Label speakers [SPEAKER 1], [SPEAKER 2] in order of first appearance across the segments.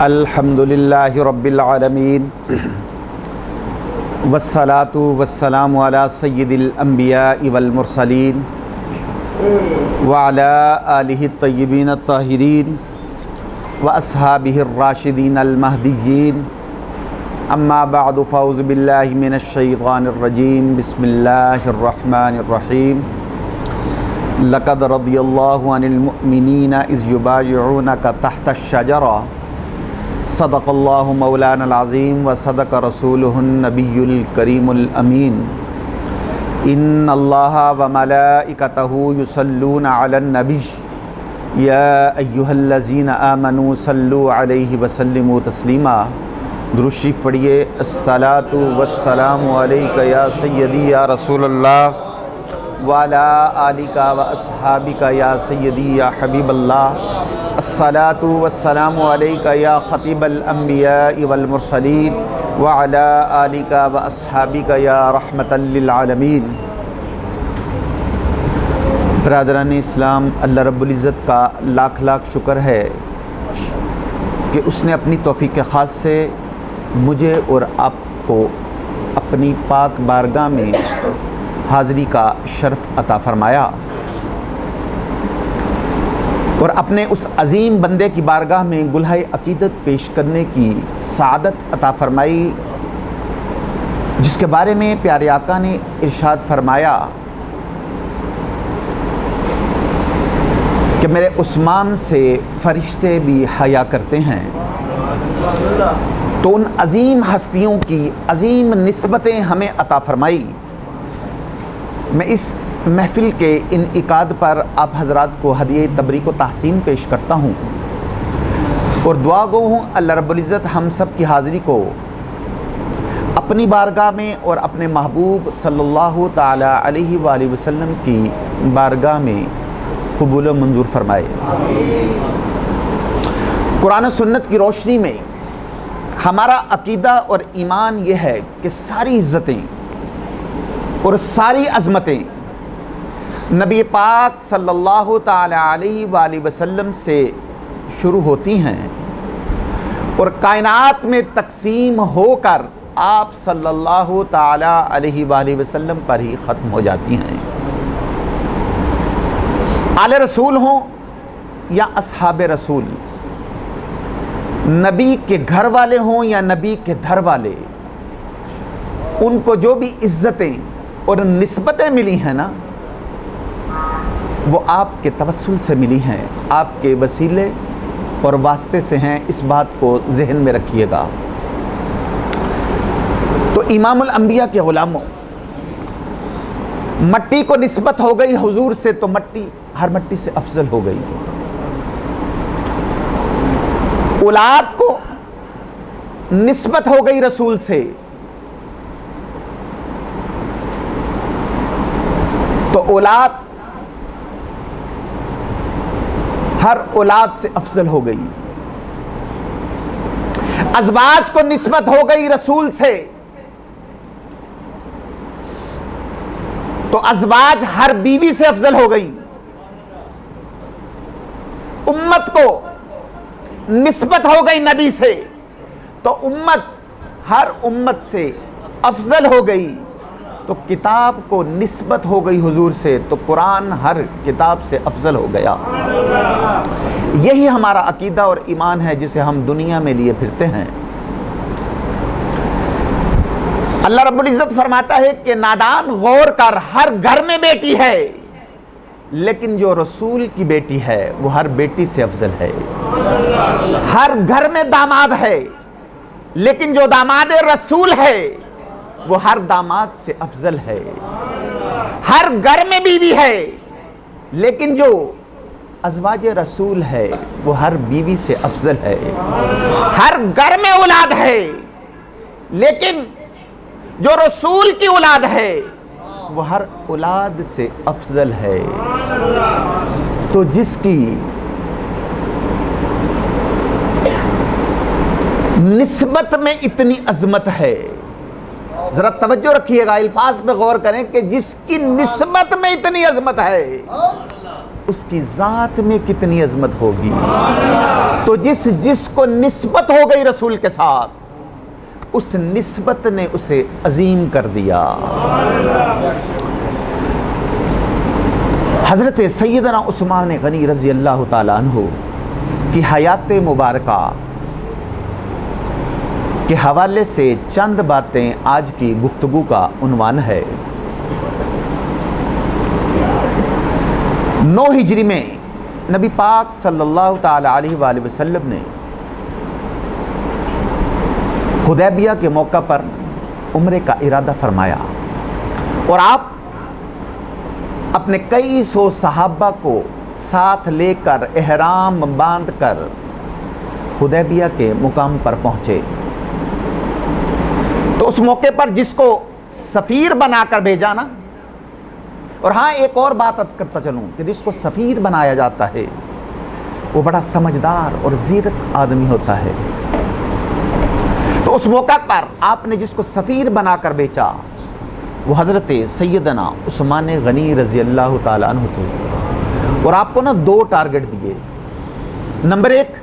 [SPEAKER 1] الحمدللہ رب العالمین والصلاة والسلام علی سید الانبیاء والمرسلین وعلی آلہ الطیبین الطاہرین واصحابہ الراشدین المہدیین اما بعد فاعوذ باللہ من الشیطان الرجیم بسم اللہ الرحمن الرحیم لقد رضی اللہ عن المؤمنین اذ یبایعونک تحت الشجرہ صدق اللہ مولانا العظیم و صدق رسولہ النبی الکریم الامین ان اللہ و ملائکتہ یصلون علی النبی یا ایہا الذین آمنوا صلوا علیہ وسلموا تسلیما۔ درود شریف پڑھیے۔ الصلاۃ والسلام علیک یا سیدی یا رسول اللہ وعلی آلک و اصحابک یا سیدی یا حبیب اللہ۔ الصلاۃ والسلام علیک یا خطیب الانبیاء والمرسلین وعلی آلک و اصحابک یا رحمۃ للعالمین۔ برادران اسلام، اللہ رب العزت کا لاکھ لاکھ شکر ہے کہ اس نے اپنی توفیق خاص سے مجھے اور آپ کو اپنی پاک بارگاہ میں حاضری کا شرف عطا فرمایا اور اپنے اس عظیم بندے کی بارگاہ میں گلہائے عقیدت پیش کرنے کی سعادت عطا فرمائی، جس کے بارے میں پیارے آقا نے ارشاد فرمایا کہ میرے عثمان سے فرشتے بھی حیا کرتے ہیں۔ تو ان عظیم ہستیوں کی عظیم نسبتیں ہمیں عطا فرمائی۔ میں اس محفل کے انعقاد پر آپ حضرات کو ہدیہ تبریک و تحسین پیش کرتا ہوں اور دعا گو ہوں اللہ رب العزت ہم سب کی حاضری کو اپنی بارگاہ میں اور اپنے محبوب صلی اللہ تعالی علیہ وآلہ وسلم کی بارگاہ میں قبول و منظور فرمائے۔ قرآن و سنت کی روشنی میں ہمارا عقیدہ اور ایمان یہ ہے کہ ساری عزتیں اور ساری عظمتیں نبی پاک صلی اللہ تعالی علیہ وآلہ وسلم سے شروع ہوتی ہیں اور کائنات میں تقسیم ہو کر آپ صلی اللہ تعالی علیہ وآلہ وسلم پر ہی ختم ہو جاتی ہیں۔ آل رسول ہوں یا اصحاب رسول، نبی کے گھر والے ہوں یا نبی کے دھر والے، ان کو جو بھی عزتیں اور نسبتیں ملی ہیں نا، وہ آپ کے توسل سے ملی ہیں، آپ کے وسیلے اور واسطے سے ہیں۔ اس بات کو ذہن میں رکھیے گا۔ تو امام الانبیاء کے غلاموں، مٹی کو نسبت ہو گئی حضور سے تو مٹی ہر مٹی سے افضل ہو گئی۔ اولاد کو نسبت ہو گئی رسول سے تو اولاد ہر اولاد سے افضل ہو گئی۔ ازواج کو نسبت ہو گئی رسول سے تو ازواج ہر بیوی سے افضل ہو گئی۔ امت کو نسبت ہو گئی نبی سے تو امت ہر امت سے افضل ہو گئی۔ تو کتاب کو نسبت ہو گئی حضور سے تو قرآن ہر کتاب سے افضل ہو گیا۔ یہی ہمارا عقیدہ اور ایمان ہے جسے ہم دنیا میں لیے پھرتے ہیں۔ اللہ رب العزت فرماتا ہے کہ نادان غور کر، ہر گھر میں بیٹی ہے لیکن جو رسول کی بیٹی ہے وہ ہر بیٹی سے افضل ہے۔ ہر گھر میں داماد ہے لیکن جو داماد رسول ہے وہ ہر داماد سے افضل ہے۔ ہر گھر میں بیوی ہے لیکن جو ازواج رسول ہے وہ ہر بیوی سے افضل ہے۔ ہر گھر میں اولاد ہے لیکن جو رسول کی اولاد ہے وہ ہر اولاد سے افضل ہے۔ تو جس کی نسبت میں اتنی عظمت ہے، ذرا توجہ رکھیے گا، الفاظ پہ غور کریں کہ جس کی نسبت میں اتنی عظمت ہے اس کی ذات میں کتنی عظمت ہوگی. تو جس کو نسبت ہو گئی رسول کے ساتھ، اس نسبت نے اسے عظیم کر دیا. حضرت سیدنا عثمان غنی رضی اللہ تعالیٰ عنہ کی حیات مبارکہ کے حوالے سے چند باتیں آج کی گفتگو کا عنوان ہے. 9 ہجری میں نبی پاک صلی اللہ تعالیٰ علیہ وآلہ وسلم نے حدیبیہ کے موقع پر عمرے کا ارادہ فرمایا، اور آپ اپنے کئی سو صحابہ کو ساتھ لے کر احرام باندھ کر حدیبیہ کے مقام پر پہنچے. تو اس موقع پر جس کو سفیر بنا کر بھیجا نا، اور ہاں ایک اور بات عرض کرتا چلوں کہ جس کو سفیر بنایا جاتا ہے وہ بڑا سمجھدار اور زیرک آدمی ہوتا ہے. تو اس موقع پر آپ نے جس کو سفیر بنا کر بھیجا وہ حضرت سیدنا عثمان غنی رضی اللہ تعالیٰ عنہ تھے. اور آپ کو نا 2 ٹارگٹ دیے. نمبر 1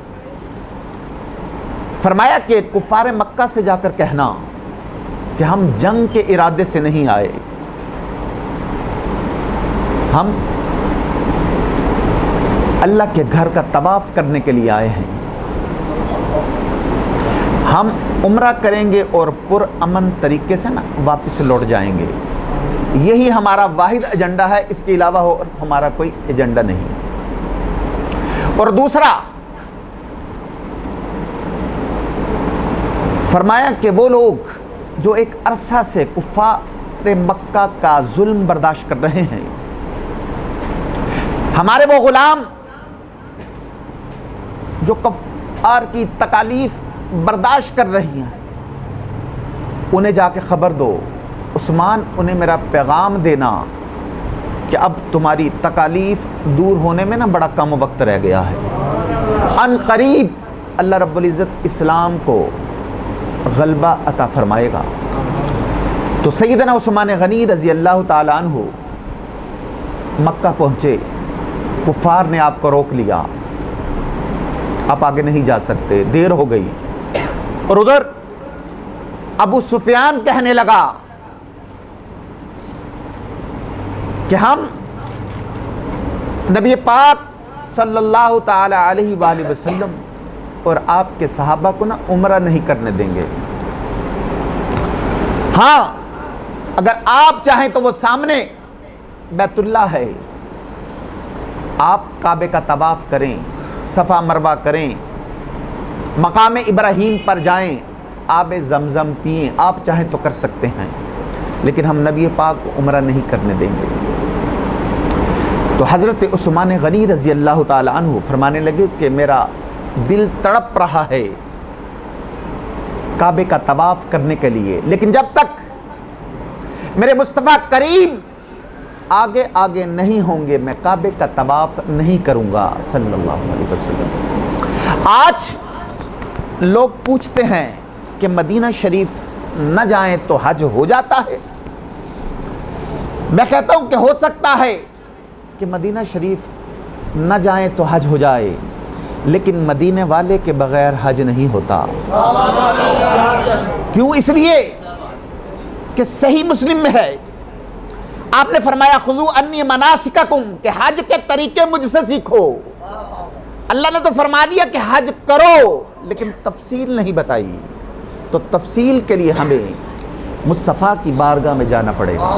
[SPEAKER 1] فرمایا کہ کفار مکہ سے جا کر کہنا کہ ہم جنگ کے ارادے سے نہیں آئے، ہم اللہ کے گھر کا طواف کرنے کے لیے آئے ہیں، ہم عمرہ کریں گے اور پر امن طریقے سے نا واپس لوٹ جائیں گے. یہی ہمارا واحد ایجنڈا ہے، اس کے علاوہ اور ہمارا کوئی ایجنڈا نہیں. اور دوسرا فرمایا کہ وہ لوگ جو ایک عرصہ سے کفار مکہ کا ظلم برداشت کر رہے ہیں، ہمارے وہ غلام جو کفار کی تکالیف برداشت کر رہی ہیں، انہیں جا کے خبر دو، عثمان انہیں میرا پیغام دینا کہ اب تمہاری تکالیف دور ہونے میں نا بڑا کم وقت رہ گیا ہے، ان قریب اللہ رب العزت اسلام کو غلبہ عطا فرمائے گا. تو سیدنا عثمان غنی رضی اللہ تعالیٰ عنہ مکہ پہنچے. کفار نے آپ کو روک لیا، آپ آگے نہیں جا سکتے، دیر ہو گئی. اور ادھر ابو سفیان کہنے لگا کہ ہم نبی پاک صلی اللہ تعالی علیہ وآلہ وسلم اور آپ کے صحابہ کو نا عمرہ نہیں کرنے دیں گے. ہاں اگر آپ چاہیں تو وہ سامنے بیت اللہ ہے، آپ کعبے کا طواف کریں، صفا مروہ کریں، مقام ابراہیم پر جائیں، آب زمزم پئیں، آپ چاہیں تو کر سکتے ہیں، لیکن ہم نبی پاک کو عمرہ نہیں کرنے دیں گے. تو حضرت عثمان غنی رضی اللہ تعالی عنہ فرمانے لگے کہ میرا دل تڑپ رہا ہے کعبے کا طواف کرنے کے لیے، لیکن جب تک میرے مصطفیٰ کریم آگے آگے نہیں ہوں گے میں کعبے کا طواف نہیں کروں گا صلی اللہ علیہ وسلم. آج لوگ پوچھتے ہیں کہ مدینہ شریف نہ جائیں تو حج ہو جاتا ہے. میں کہتا ہوں کہ ہو سکتا ہے کہ مدینہ شریف نہ جائیں تو حج ہو جائے، لیکن مدینے والے کے بغیر حج نہیں ہوتا. کیوں؟ اس لیے کہ صحیح مسلم میں ہے، آپ نے فرمایا خذوا انی مناسککم، کہ حج کے طریقے مجھ سے سیکھو. اللہ نے تو فرما دیا کہ حج کرو، لیکن تفصیل نہیں بتائی. تو تفصیل کے لیے ہمیں مصطفیٰ کی بارگاہ میں جانا پڑے گا.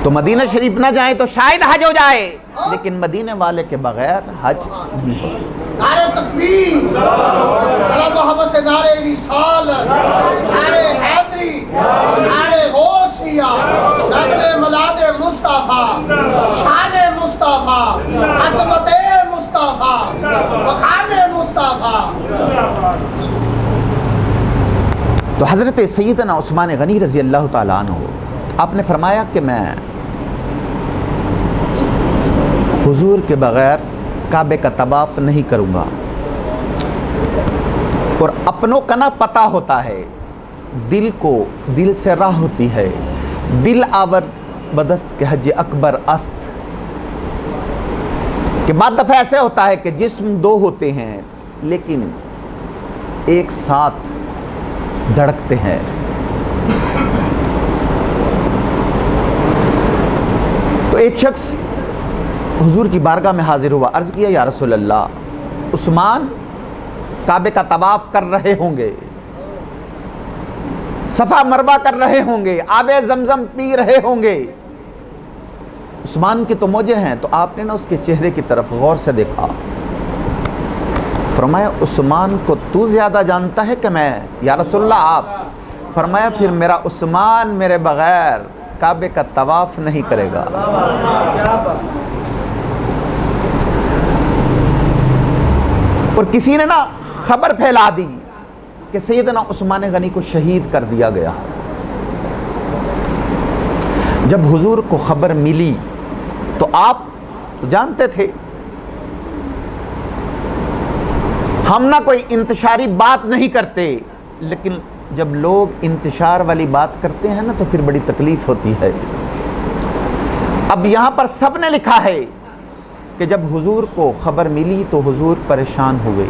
[SPEAKER 1] تو مدینہ شریف نہ جائیں تو شاید حج ہو جائے، لیکن مدینے والے کے بغیر حج نہیں ہوتا.
[SPEAKER 2] نعرہ تکبیر، نعرہ محبت، نعرہ رسالت، نعرہ حیدری، نعرہ غوثیہ، نعرہ ملاد مصطفیٰ، شان مصطفیٰ، عظمت مصطفیٰ، مقام مصطفیٰ.
[SPEAKER 1] تو حضرت سیدنا عثمان غنی رضی اللہ تعالیٰ عنہ آپ نے فرمایا کہ میں حضور کے بغیر کعبے کا طواف نہیں کروں گا. اور اپنوں کا نہ پتہ ہوتا ہے، دل کو دل سے راہ ہوتی ہے، دل آور بدست کے حج اکبر است. کہ بعض دفعہ ایسے ہوتا ہے کہ جسم دو ہوتے ہیں لیکن ایک ساتھ دھڑکتے ہیں. تو ایک شخص حضور کی بارگاہ میں حاضر ہوا، عرض کیا یا رسول اللہ، عثمان کعبے کا طواف کر رہے ہوں گے، صفا مروہ کر رہے ہوں گے، آب زمزم پی رہے ہوں گے، عثمان کی تو موجیں ہیں. تو آپ نے نا اس کے چہرے کی طرف غور سے دیکھا، فرمایا عثمان کو تو زیادہ جانتا ہے کہ میں؟ یا رسول اللہ آپ. فرمایا پھر میرا عثمان میرے بغیر کعبے کا طواف نہیں کرے گا. اور کسی نے نا خبر پھیلا دی کہ سیدنا عثمان غنی کو شہید کر دیا گیا. جب حضور کو خبر ملی تو آپ جانتے تھے ہم نہ کوئی انتشاری بات نہیں کرتے، لیکن جب لوگ انتشار والی بات کرتے ہیں نا تو پھر بڑی تکلیف ہوتی ہے. اب یہاں پر سب نے لکھا ہے کہ جب حضور کو خبر ملی تو حضور پریشان ہوئے،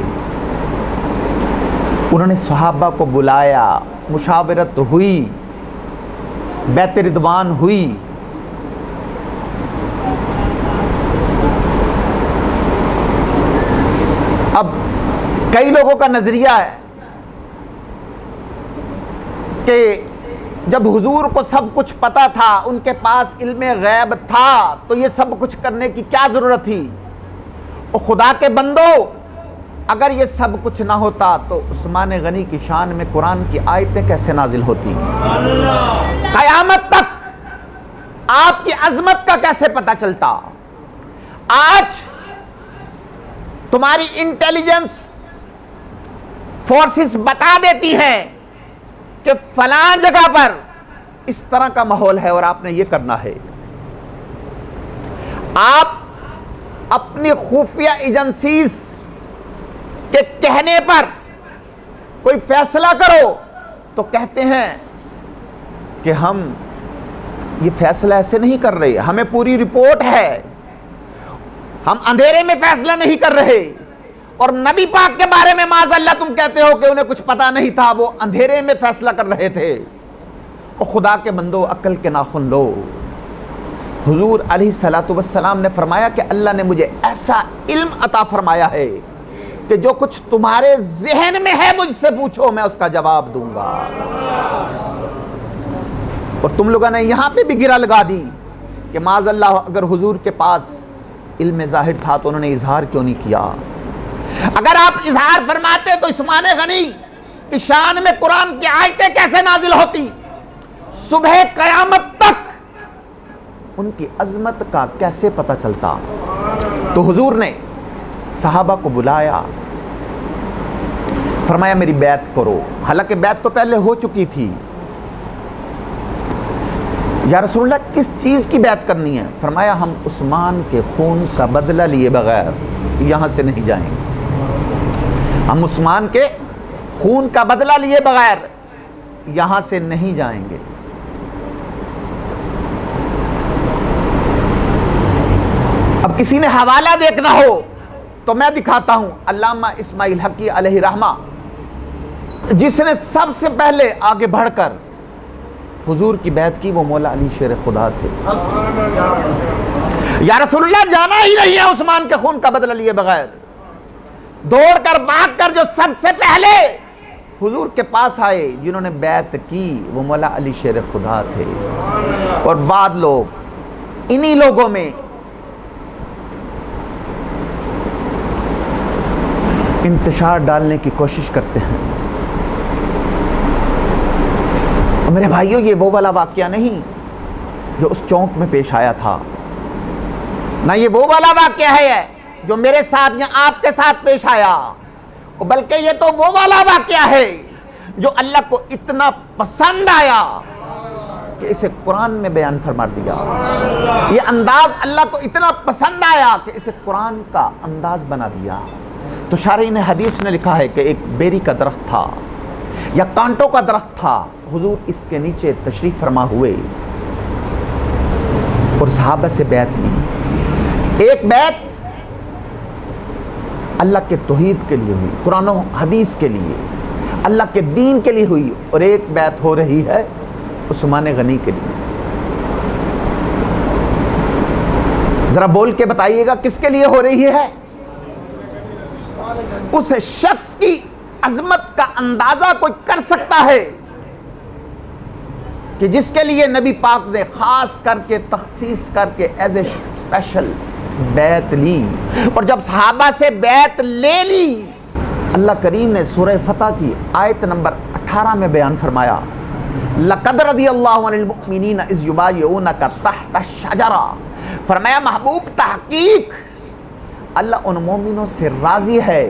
[SPEAKER 1] انہوں نے صحابہ کو بلایا، مشاورت ہوئی، بیعت رضوان ہوئی. اب کئی لوگوں کا نظریہ ہے کہ جب حضور کو سب کچھ پتا تھا، ان کے پاس علم غیب تھا، تو یہ سب کچھ کرنے کی کیا ضرورت تھی؟ اور خدا کے بندو، اگر یہ سب کچھ نہ ہوتا تو عثمان غنی کی شان میں قرآن کی آیتیں کیسے نازل ہوتی؟ قیامت تک آپ کی عظمت کا کیسے پتہ چلتا؟ آج تمہاری انٹیلیجنس فورسز بتا دیتی ہیں کہ فلاں جگہ پر اس طرح کا ماحول ہے اور آپ نے یہ کرنا ہے. آپ اپنی خفیہ ایجنسیز کے کہنے پر کوئی فیصلہ کرو تو کہتے ہیں کہ ہم یہ فیصلہ ایسے نہیں کر رہے، ہمیں پوری رپورٹ ہے، ہم اندھیرے میں فیصلہ نہیں کر رہے. اور نبی پاک کے بارے میں معاذ اللہ تم کہتے ہو کہ انہیں کچھ پتا نہیں تھا، وہ اندھیرے میں فیصلہ کر رہے تھے. اور خدا کے بندو، عقل کے ناخن لو. حضور علیہ الصلوۃ والسلام نے فرمایا کہ اللہ نے مجھے ایسا علم عطا فرمایا ہے کہ جو کچھ تمہارے ذہن میں ہے مجھ سے پوچھو، میں اس کا جواب دوں گا. اور تم لوگوں نے یہاں پہ بھی گرہ لگا دی کہ معاذ اللہ اگر حضور کے پاس علم ظاہر تھا تو انہوں نے اظہار کیوں نہیں کیا؟ اگر آپ اظہار فرماتے تو عثمان غنی کی شان میں قرآن کی آیتیں کیسے نازل ہوتی؟ صبح قیامت تک ان کی عظمت کا کیسے پتہ چلتا؟ تو حضور نے صحابہ کو بلایا، فرمایا میری بیعت کرو. حالانکہ بیعت تو پہلے ہو چکی تھی. یا رسول اللہ کس چیز کی بیعت کرنی ہے؟ فرمایا ہم عثمان کے خون کا بدلہ لیے بغیر یہاں سے نہیں جائیں گے. ہم عثمان کے خون کا بدلہ لیے بغیر یہاں سے نہیں جائیں گے. اب کسی نے حوالہ دیکھنا ہو تو میں دکھاتا ہوں. علامہ اسماعیل حقی علیہ رحمہ، جس نے سب سے پہلے آگے بڑھ کر حضور کی بیعت کی، وہ مولا علی شیر خدا تھے. یا رسول اللہ جانا ہی نہیں ہے عثمان کے خون کا بدلہ لیے بغیر. دوڑ کر بھاگ کر جو سب سے پہلے حضور کے پاس آئے، جنہوں نے بیعت کی، وہ مولا علی شیر خدا تھے. اور بعد لوگ انہی لوگوں میں انتشار ڈالنے کی کوشش کرتے ہیں. اور میرے بھائیوں، یہ وہ والا واقعہ نہیں جو اس چونک میں پیش آیا تھا، نہ یہ وہ والا واقعہ ہے جو میرے ساتھ یا آپ کے ساتھ پیش آیا، بلکہ یہ تو وہ والا واقعہ ہے جو اللہ کو اتنا پسند آیا کہ اسے قرآن میں بیان فرما دیا. یہ انداز اللہ کو اتنا پسند آیا کہ اسے قرآن کا انداز بنا دیا. تو شارحین حدیث نے لکھا ہے کہ ایک بیری کا درخت تھا یا کانٹوں کا درخت تھا. حضور اس کے نیچے تشریف فرما ہوئے اور صحابہ سے بیعت لی. ایک بیعت اللہ کے توحید کے لیے ہوئی, قرآن و حدیث کے لیے, اللہ کے دین کے لیے ہوئی, اور ایک بیعت ہو رہی ہے عثمان غنی کے لیے. ذرا بول کے بتائیے گا کس کے لیے ہو رہی ہے؟ اس شخص کی عظمت کا اندازہ کوئی کر سکتا ہے کہ جس کے لیے نبی پاک نے خاص کر کے تخصیص کر کے ایز اے اسپیشل بیعت لی, اور جب صحابہ سے بیعت لے لی, اللہ کریم نے سورہ فتح کی آیت نمبر 18 میں بیان فرمایا, لَقَدْ رَضِيَ اللَّهُ عَنِ الْمُؤْمِنِينَ إِذْ يُبَايِعُونَكَ تَحْتَ الشَّجَرَةِ, فرمایا محبوب تحقیق اللہ ان مومنوں سے راضی ہے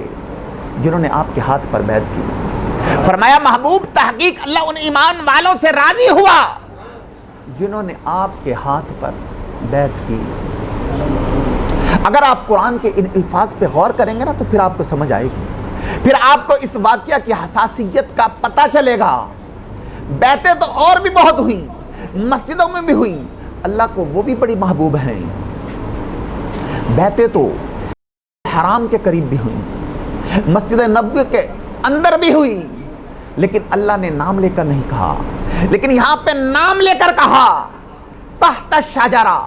[SPEAKER 1] جنہوں نے آپ کے ہاتھ پر بیعت کی. فرمایا محبوب تحقیق اللہ ان ایمان والوں سے راضی ہوا جنہوں نے آپ کے ہاتھ پر بیعت کی. اگر آپ قرآن کے ان الفاظ پہ غور کریں گے نا تو پھر آپ کو سمجھ آئے گی, پھر آپ کو اس واقعہ کی حساسیت کا پتہ چلے گا. بیعتیں تو اور بھی بہت ہوئیں, مسجدوں میں بھی ہوئیں, اللہ کو وہ بھی بڑی محبوب ہیں. بیعتیں تو حرام کے قریب بھی ہوئیں, مسجد نبوی کے اندر بھی ہوئی, لیکن اللہ نے نام لے کر نہیں کہا, لیکن یہاں پہ نام لے کر کہا تحت الشجرہ,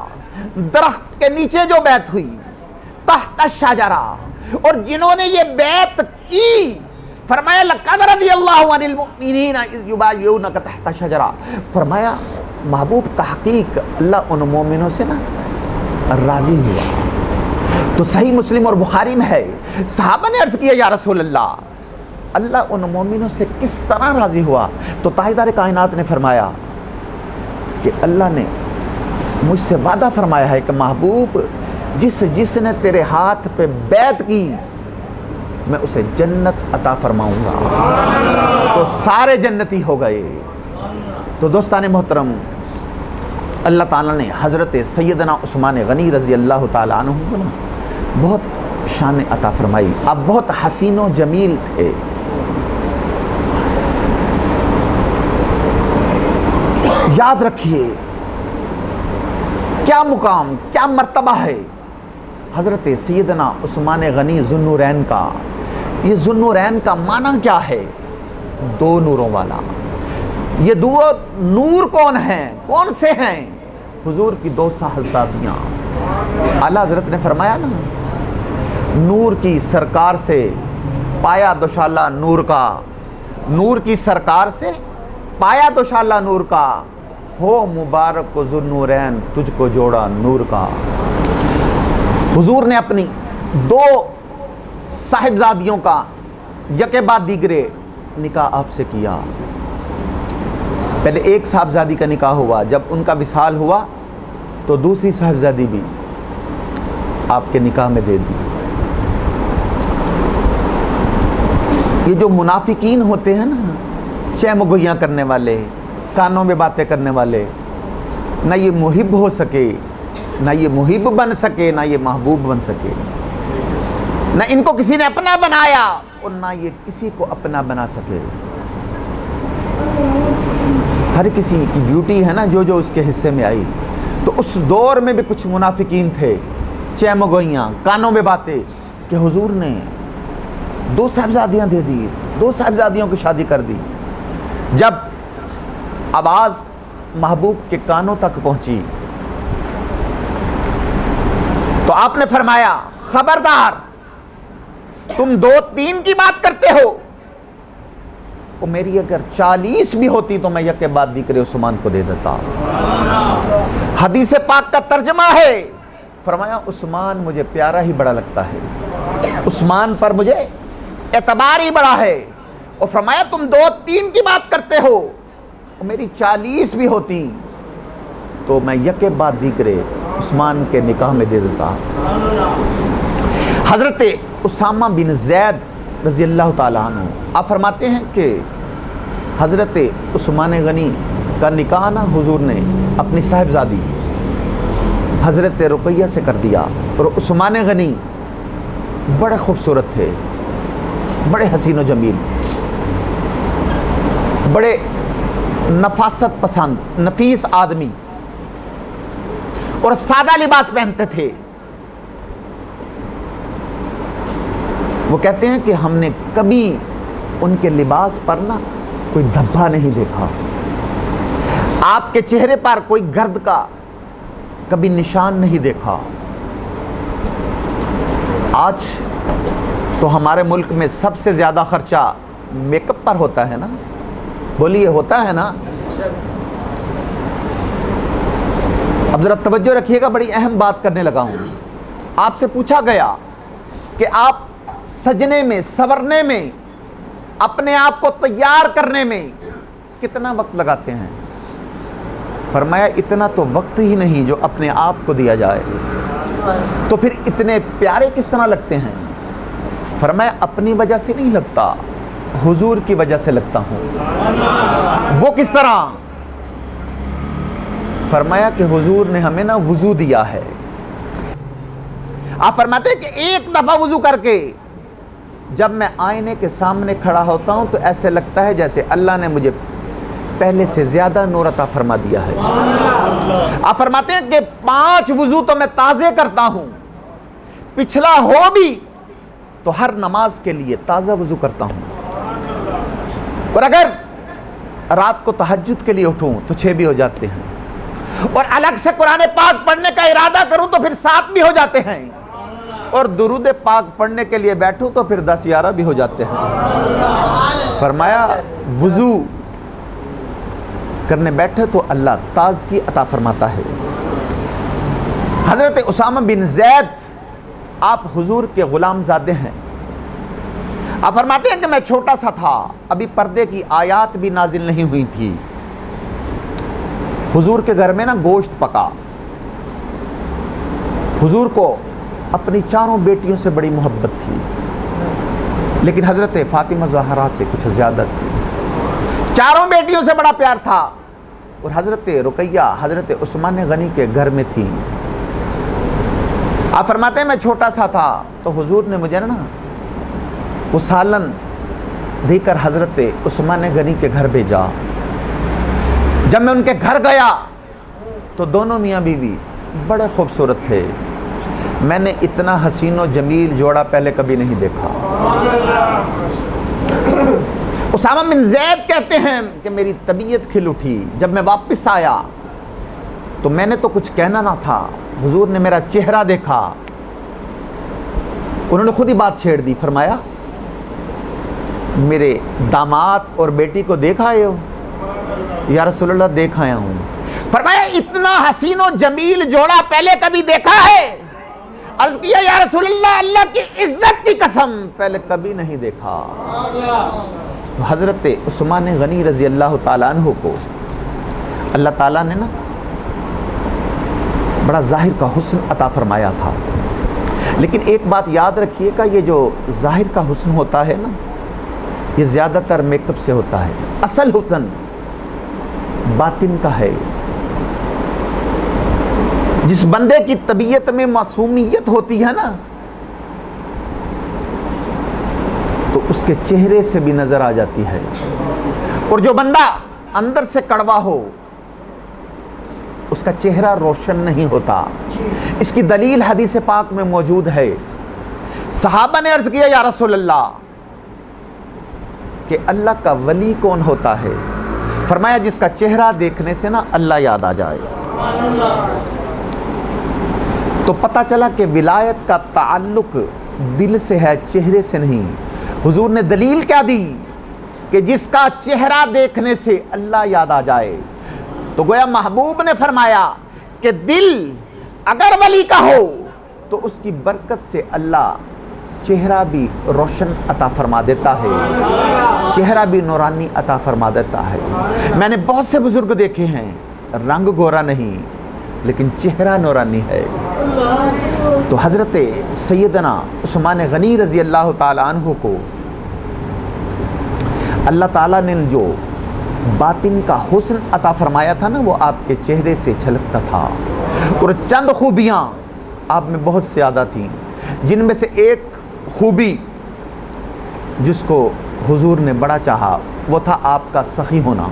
[SPEAKER 1] درخت کے نیچے جو بیعت ہوئی تحت الشجرہ, اور جنہوں نے یہ بیعت کی فرمایا لَقَدْ رَضِيَ اللَّهُ عَنِ الْمُؤْمِنِينَ إِذْ يُبَايِعُونَكَ تَحْتَ الشَّجَرَةِ, فرمایا محبوب تحقیق اللہ ان مومنوں سے نا راضی ہوا. تو صحیح مسلم اور بخاری میں ہے, صحابہ نے عرض کیا یا رسول اللہ اللہ ان مومنوں سے کس طرح راضی ہوا؟ تو تاجدار کائنات نے فرمایا کہ اللہ نے مجھ سے وعدہ فرمایا ہے کہ محبوب جس نے تیرے ہاتھ پہ بیعت کی میں اسے جنت عطا فرماؤں گا. تو سارے جنتی ہو گئے. تو دوستان محترم, اللہ تعالیٰ نے حضرت سیدنا عثمان غنی رضی اللہ تعالیٰ عنہ کو بہت شان عطا فرمائی. اب بہت حسین و جمیل تھے. یاد رکھیے کیا مقام کیا مرتبہ ہے حضرت سیدنا عثمان غنی ذوالنورین کا. یہ ذوالنورین کا معنی کیا ہے؟ دو نوروں والا. یہ دو نور کون ہیں, کون سے ہیں؟ حضور کی دو صاحبزادیاں. اعلیٰ حضرت نے فرمایا نا نور کی سرکار سے پایا دوشالہ نور کا, نور کی سرکار سے پایا دوشالہ نور کا, ہو مبارک و ذوالنورین تجھ کو جوڑا نور کا. حضور نے اپنی دو صاحبزادیوں کا یکے بعد دیگرے نکاح آپ سے کیا. پہلے ایک صاحبزادی کا نکاح ہوا, جب ان کا وصال ہوا تو دوسری صاحبزادی بھی آپ کے نکاح میں دے دی. یہ جو منافقین ہوتے ہیں نا, شہم و گوئیاں کرنے والے, کانوں میں باتیں کرنے والے, نہ یہ محب ہو سکے, نہ یہ محب بن سکے, نہ یہ محبوب بن سکے, نہ ان کو کسی نے اپنا بنایا اور نہ یہ کسی کو اپنا بنا سکے. ہر کسی کی ڈیوٹی ہے نا جو اس کے حصے میں آئی. تو اس دور میں بھی کچھ منافقین تھے, چیم و گوئیاں, کانوں میں باتیں, کہ حضور نے دو صاحبزادیاں دے دی, دو صاحبزادیوں کی شادی کر دی. جب آواز محبوب کے کانوں تک پہنچی تو آپ نے فرمایا خبردار تم 2-3 کی بات کرتے ہو, وہ میری اگر 40 بھی ہوتی تو میں یک بعد دیگر عثمان کو دے دیتا. حدیث پاک کا ترجمہ ہے, فرمایا عثمان مجھے پیارا ہی بڑا لگتا ہے, عثمان پر مجھے اعتبار ہی بڑا ہے. اور فرمایا تم 2-3 کی بات کرتے ہو, وہ میری 40 بھی ہوتی تو میں یک بعد دیگر عثمان کے نکاح میں دے دیتا. حضرت اسامہ بن زید رضی اللہ تعالیٰ عنہ آپ فرماتے ہیں کہ حضرت عثمان غنی کا نکاح نا حضور نے اپنی صاحبزادی حضرت رقیہ سے کر دیا. اور عثمان غنی بڑے خوبصورت تھے, بڑے حسین و جمیل, بڑے نفاست پسند نفیس آدمی, اور سادہ لباس پہنتے تھے. وہ کہتے ہیں کہ ہم نے کبھی ان کے لباس پر نا کوئی دھبا نہیں دیکھا، آپ کے چہرے پر کوئی گرد کا کبھی نشان نہیں دیکھا۔ آج تو ہمارے ملک میں سب سے زیادہ خرچہ میک اپ پر ہوتا ہے نا، بولیے ہوتا ہے نا؟ اب ذرا توجہ رکھیے گا، بڑی اہم بات کرنے لگا ہوں۔ آپ سے پوچھا گیا کہ آپ سجنے میں، سورنے میں، اپنے آپ کو تیار کرنے میں کتنا وقت لگاتے ہیں؟ فرمایا اتنا تو وقت ہی نہیں جو اپنے آپ کو دیا جائے، تو پھر اتنے پیارے کس طرح لگتے ہیں؟ فرمایا اپنی وجہ سے نہیں لگتا، حضور کی وجہ سے لگتا ہوں۔ وہ کس طرح؟ فرمایا کہ حضور نے ہمیں نا وضو دیا ہے۔ آپ فرماتے ہیں کہ ایک دفعہ وضو کر کے جب میں آئینے کے سامنے کھڑا ہوتا ہوں تو ایسے لگتا ہے جیسے اللہ نے مجھے پہلے سے زیادہ نور عطا فرما دیا ہے۔ آپ فرماتے ہیں کہ 5 وضو تو میں تازے کرتا ہوں، پچھلا ہو بھی تو ہر نماز کے لیے تازہ وضو کرتا ہوں، اور اگر رات کو تہجد کے لیے اٹھوں تو 6 بھی ہو جاتے ہیں، اور الگ سے قرآن پاک پڑھنے کا ارادہ کروں تو پھر 7 بھی ہو جاتے ہیں، اور درود پاک پڑھنے کے لیے بیٹھوں تو پھر 10-11 بھی ہو جاتے ہیں۔ فرمایا وضو کرنے بیٹھے تو اللہ تازگی عطا فرماتا ہے۔ حضرت اسامہ بن زید آپ حضور کے غلام زادے ہیں۔ آپ فرماتے ہیں کہ میں چھوٹا سا تھا، ابھی پردے کی آیات بھی نازل نہیں ہوئی تھی، حضور کے گھر میں نا گوشت پکا، حضور کو اپنی 4 بیٹیوں سے بڑی محبت تھی، لیکن حضرت فاطمہ زہرا سے کچھ زیادہ تھی۔ 4 بیٹیوں سے بڑا پیار تھا، اور حضرت رقیہ حضرت عثمان غنی کے گھر میں تھی۔ آپ فرماتے ہیں میں چھوٹا سا تھا تو حضور نے مجھے نا وہ سالن دے کر حضرت عثمان غنی کے گھر بھیجا۔ جب میں ان کے گھر گیا تو دونوں میاں بیوی بڑے خوبصورت تھے، میں نے اتنا حسین و جمیل جوڑا پہلے کبھی نہیں دیکھا۔ اسامہ بن زید کہتے ہیں کہ میری طبیعت کھل اٹھی، جب میں واپس آیا تو میں نے تو کچھ کہنا نہ تھا، حضور نے میرا چہرہ دیکھا، انہوں نے خود ہی بات چھیڑ دی، فرمایا میرے داماد اور بیٹی کو دیکھ آئے ہو؟ یا رسول اللہ دیکھ آیا ہوں۔ فرمایا اتنا حسین و جمیل جوڑا پہلے کبھی دیکھا ہے؟ عرض کیا یا رسول اللہ اللہ کی عزت کی قسم پہلے کبھی نہیں دیکھا۔ تو حضرت عثمان غنی رضی اللہ تعالیٰ عنہ کو اللہ تعالیٰ نے نا بڑا ظاہر کا حسن عطا فرمایا تھا، لیکن ایک بات یاد رکھیے گا، یہ جو ظاہر کا حسن ہوتا ہے نا یہ زیادہ تر میک اپ سے ہوتا ہے، اصل حسن باطن کا ہے۔ جس بندے کی طبیعت میں معصومیت ہوتی ہے نا تو اس کے چہرے سے بھی نظر آ جاتی ہے، اور جو بندہ اندر سے کڑوا ہو اس کا چہرہ روشن نہیں ہوتا۔ اس کی دلیل حدیث پاک میں موجود ہے۔ صحابہ نے عرض کیا یا رسول اللہ کہ اللہ کا ولی کون ہوتا ہے؟ فرمایا جس کا چہرہ دیکھنے سے نا اللہ یاد آ جائے۔ تو پتہ چلا کہ ولایت کا تعلق دل سے ہے، چہرے سے نہیں۔ حضور نے دلیل کیا دی کہ جس کا چہرہ دیکھنے سے اللہ یاد آ جائے، تو گویا محبوب نے فرمایا کہ دل اگر ولی کا ہو تو اس کی برکت سے اللہ چہرہ بھی روشن عطا فرما دیتا ہے، چہرہ بھی نورانی عطا فرما دیتا ہے۔ میں نے بہت سے بزرگ دیکھے ہیں، رنگ گورا نہیں لیکن چہرہ نورانی ہے۔ تو حضرت سیدنا عثمان غنی رضی اللہ تعالیٰ عنہ کو اللہ تعالیٰ نے جو باطن کا حسن عطا فرمایا تھا نا وہ آپ کے چہرے سے چھلکتا تھا، اور چند خوبیاں آپ میں بہت زیادہ تھیں، جن میں سے ایک خوبی جس کو حضور نے بڑا چاہا وہ تھا آپ کا سخی ہونا۔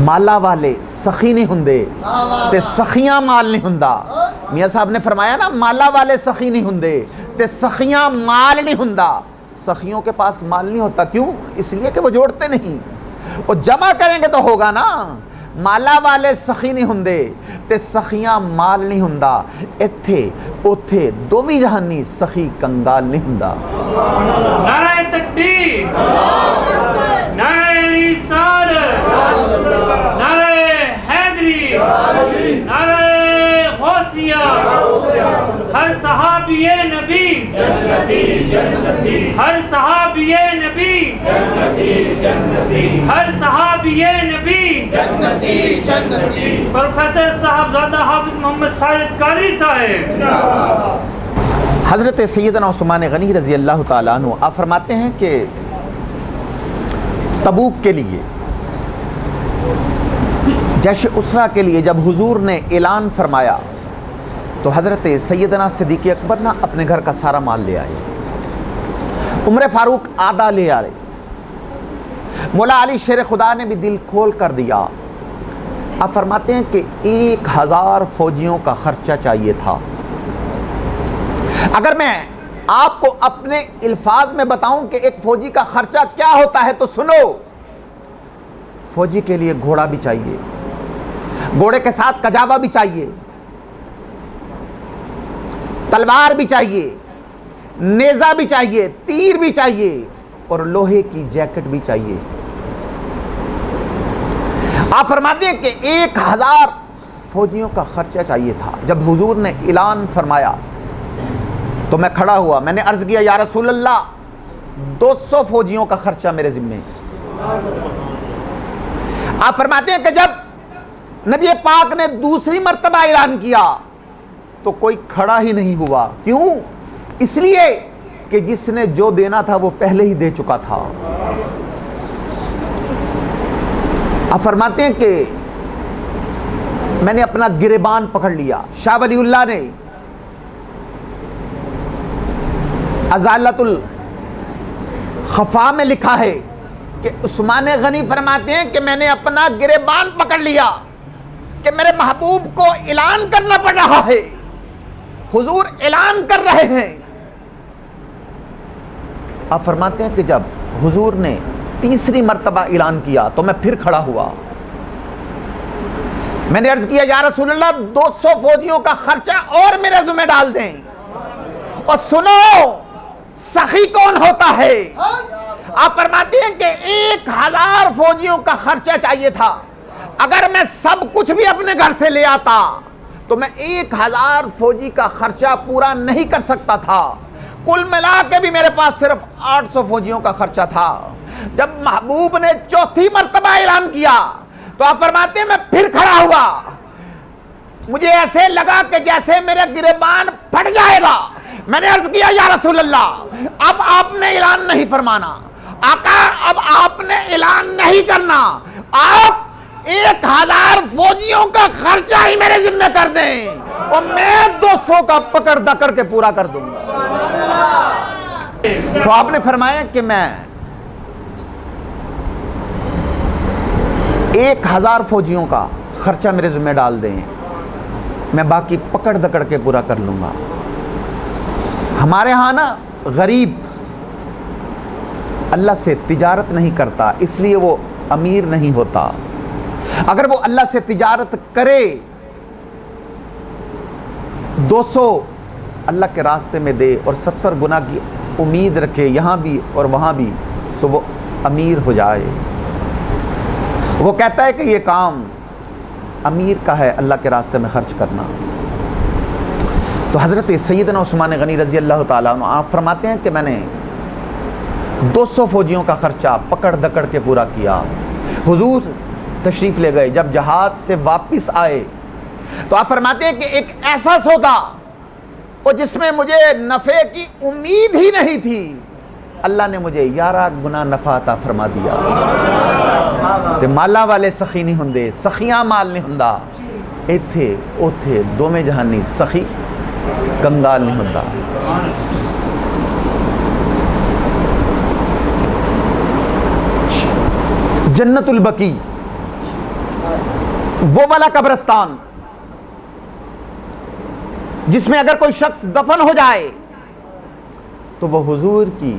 [SPEAKER 1] مالا والے سخی نہیں ہندے تے سخیاں مال نہیں ہندا۔ میاں صاحب نے فرمایا نا مالا والے سخی نہیں ہندے تے سخیاں مال نہیں ہوندا. سخیوں کے پاس مال نہیں ہوتا. کیوں؟ اس لیے کہ وہ جوڑتے نہیں. وہ جمع کریں گے تو ہوگا نا. مالا والے سخی نہیں ہوندے تے سخیاں مال نہیں ہوندا. ایتھے اوتھے دوویں جہانی سخی کنگال نہیں ہوندا.
[SPEAKER 3] نعرہ تکبیر، نعرہ رسالت، نعرہ حیدری، نعرہ غوثیہ. ہر صحابی نبی جنتی جنتی، ہر صحابی نبی جنتی جنتی، ہر صحابی نبی
[SPEAKER 2] جنتی جنتی.
[SPEAKER 3] پروفیسر صاحبزادہ حافظ محمد ساجد قادری صاحب.
[SPEAKER 1] حضرت سیدنا عثمان غنی رضی اللہ تعالیٰ عنہ آپ فرماتے ہیں کہ تبوک کے لیے، جیش اسرا کے لیے جب حضور نے اعلان فرمایا تو حضرت سیدنا صدیق اکبر نہ اپنے گھر کا سارا مال لے آئے. عمر فاروق آدھا لے آئے. مولا علی شیر خدا نے بھی دل کھول کر دیا. آپ فرماتے ہیں کہ 1000 فوجیوں کا خرچہ چاہیے تھا. اگر میں آپ کو اپنے الفاظ میں بتاؤں کہ ایک فوجی کا خرچہ کیا ہوتا ہے تو سنو. فوجی کے لیے گھوڑا بھی چاہیے، گھوڑے کے ساتھ کجاوا بھی چاہیے، تلوار بھی چاہیے، نیزہ بھی چاہیے، تیر بھی چاہیے اور لوہے کی جیکٹ بھی چاہیے. آپ فرماتے ہیں کہ 1000 فوجیوں کا خرچہ چاہیے تھا. جب حضور نے اعلان فرمایا تو میں کھڑا ہوا. میں نے عرض کیا یا رسول اللہ 200 فوجیوں کا خرچہ میرے ذمے. آپ فرماتے ہیں کہ جب نبی پاک نے دوسری مرتبہ اعلان کیا تو کوئی کھڑا ہی نہیں ہوا. کیوں؟ اس لیے کہ جس نے جو دینا تھا وہ پہلے ہی دے چکا تھا. آپ فرماتے ہیں کہ میں نے اپنا گریبان پکڑ لیا. شاہ ولی اللہ نے ازالت الخفا میں لکھا ہے کہ عثمان غنی فرماتے ہیں کہ میں نے اپنا گریبان پکڑ لیا کہ میرے محبوب کو اعلان کرنا پڑ رہا ہے. حضور اعلان کر رہے ہیں. آپ فرماتے ہیں کہ جب حضور نے تیسری مرتبہ اعلان کیا تو میں پھر کھڑا ہوا. میں نے عرض کیا یا رسول اللہ 200 فوجیوں کا خرچہ اور میرے ذمہ ڈال دیں. اور سنو سخی کون ہوتا ہے؟ آپ فرماتے ہیں کہ 1000 فوجیوں کا خرچہ چاہیے تھا. اگر میں سب کچھ بھی اپنے گھر سے لے آتا تو میں 1000 فوجی کا خرچہ پورا نہیں کر سکتا تھا. کل ملا کے بھی میرے پاس صرف 800 فوجیوں کا خرچہ تھا. جب محبوب نے چوتھی مرتبہ اعلان کیا تو آپ فرماتے ہیں میں پھر کھڑا ہوا. مجھے ایسے لگا کہ جیسے میرا گریبان پھٹ جائے گا. میں نے عرض کیا یا رسول اللہ اب آپ نے اعلان نہیں فرمانا. آقا اب آپ نے اعلان نہیں کرنا. آپ 1000 فوجیوں کا خرچہ ہی میرے ذمہ کر دیں اور میں 200 کا پکڑ دکڑ کے پورا کر دوں گا. تو آپ نے فرمایا کہ میں 1000 فوجیوں کا خرچہ میرے ذمہ ڈال دیں، میں باقی پکڑ دکڑ کے پورا کر لوں گا. ہمارے ہاں نا غریب اللہ سے تجارت نہیں کرتا اس لیے وہ امیر نہیں ہوتا. اگر وہ اللہ سے تجارت کرے 200 اللہ کے راستے میں دے اور 70 گنا کی امید رکھے یہاں بھی اور وہاں بھی تو وہ امیر ہو جائے. وہ کہتا ہے کہ یہ کام امیر کا ہے اللہ کے راستے میں خرچ کرنا. تو حضرت سیدنا عثمان غنی رضی اللہ تعالیٰ عنہ آپ فرماتے ہیں کہ میں نے 200 فوجیوں کا خرچہ پکڑ دکڑ کے پورا کیا. حضور تشریف لے گئے. جب جہاد سے واپس آئے تو آپ فرماتے ہیں کہ ایک ایسا سودا اور جس میں مجھے نفع کی امید ہی نہیں تھی اللہ نے مجھے 11 گنا نفع عطا فرما دیا. تے مالا والے سخی نہیں ہوندے، سخیاں مال نہیں ہوندا. ایتھے اوتھے دوویں جہانی سخی کنگال نہیں ہوندا. جنت البقیع وہ والا قبرستان جس میں اگر کوئی شخص دفن ہو جائے تو وہ حضور کی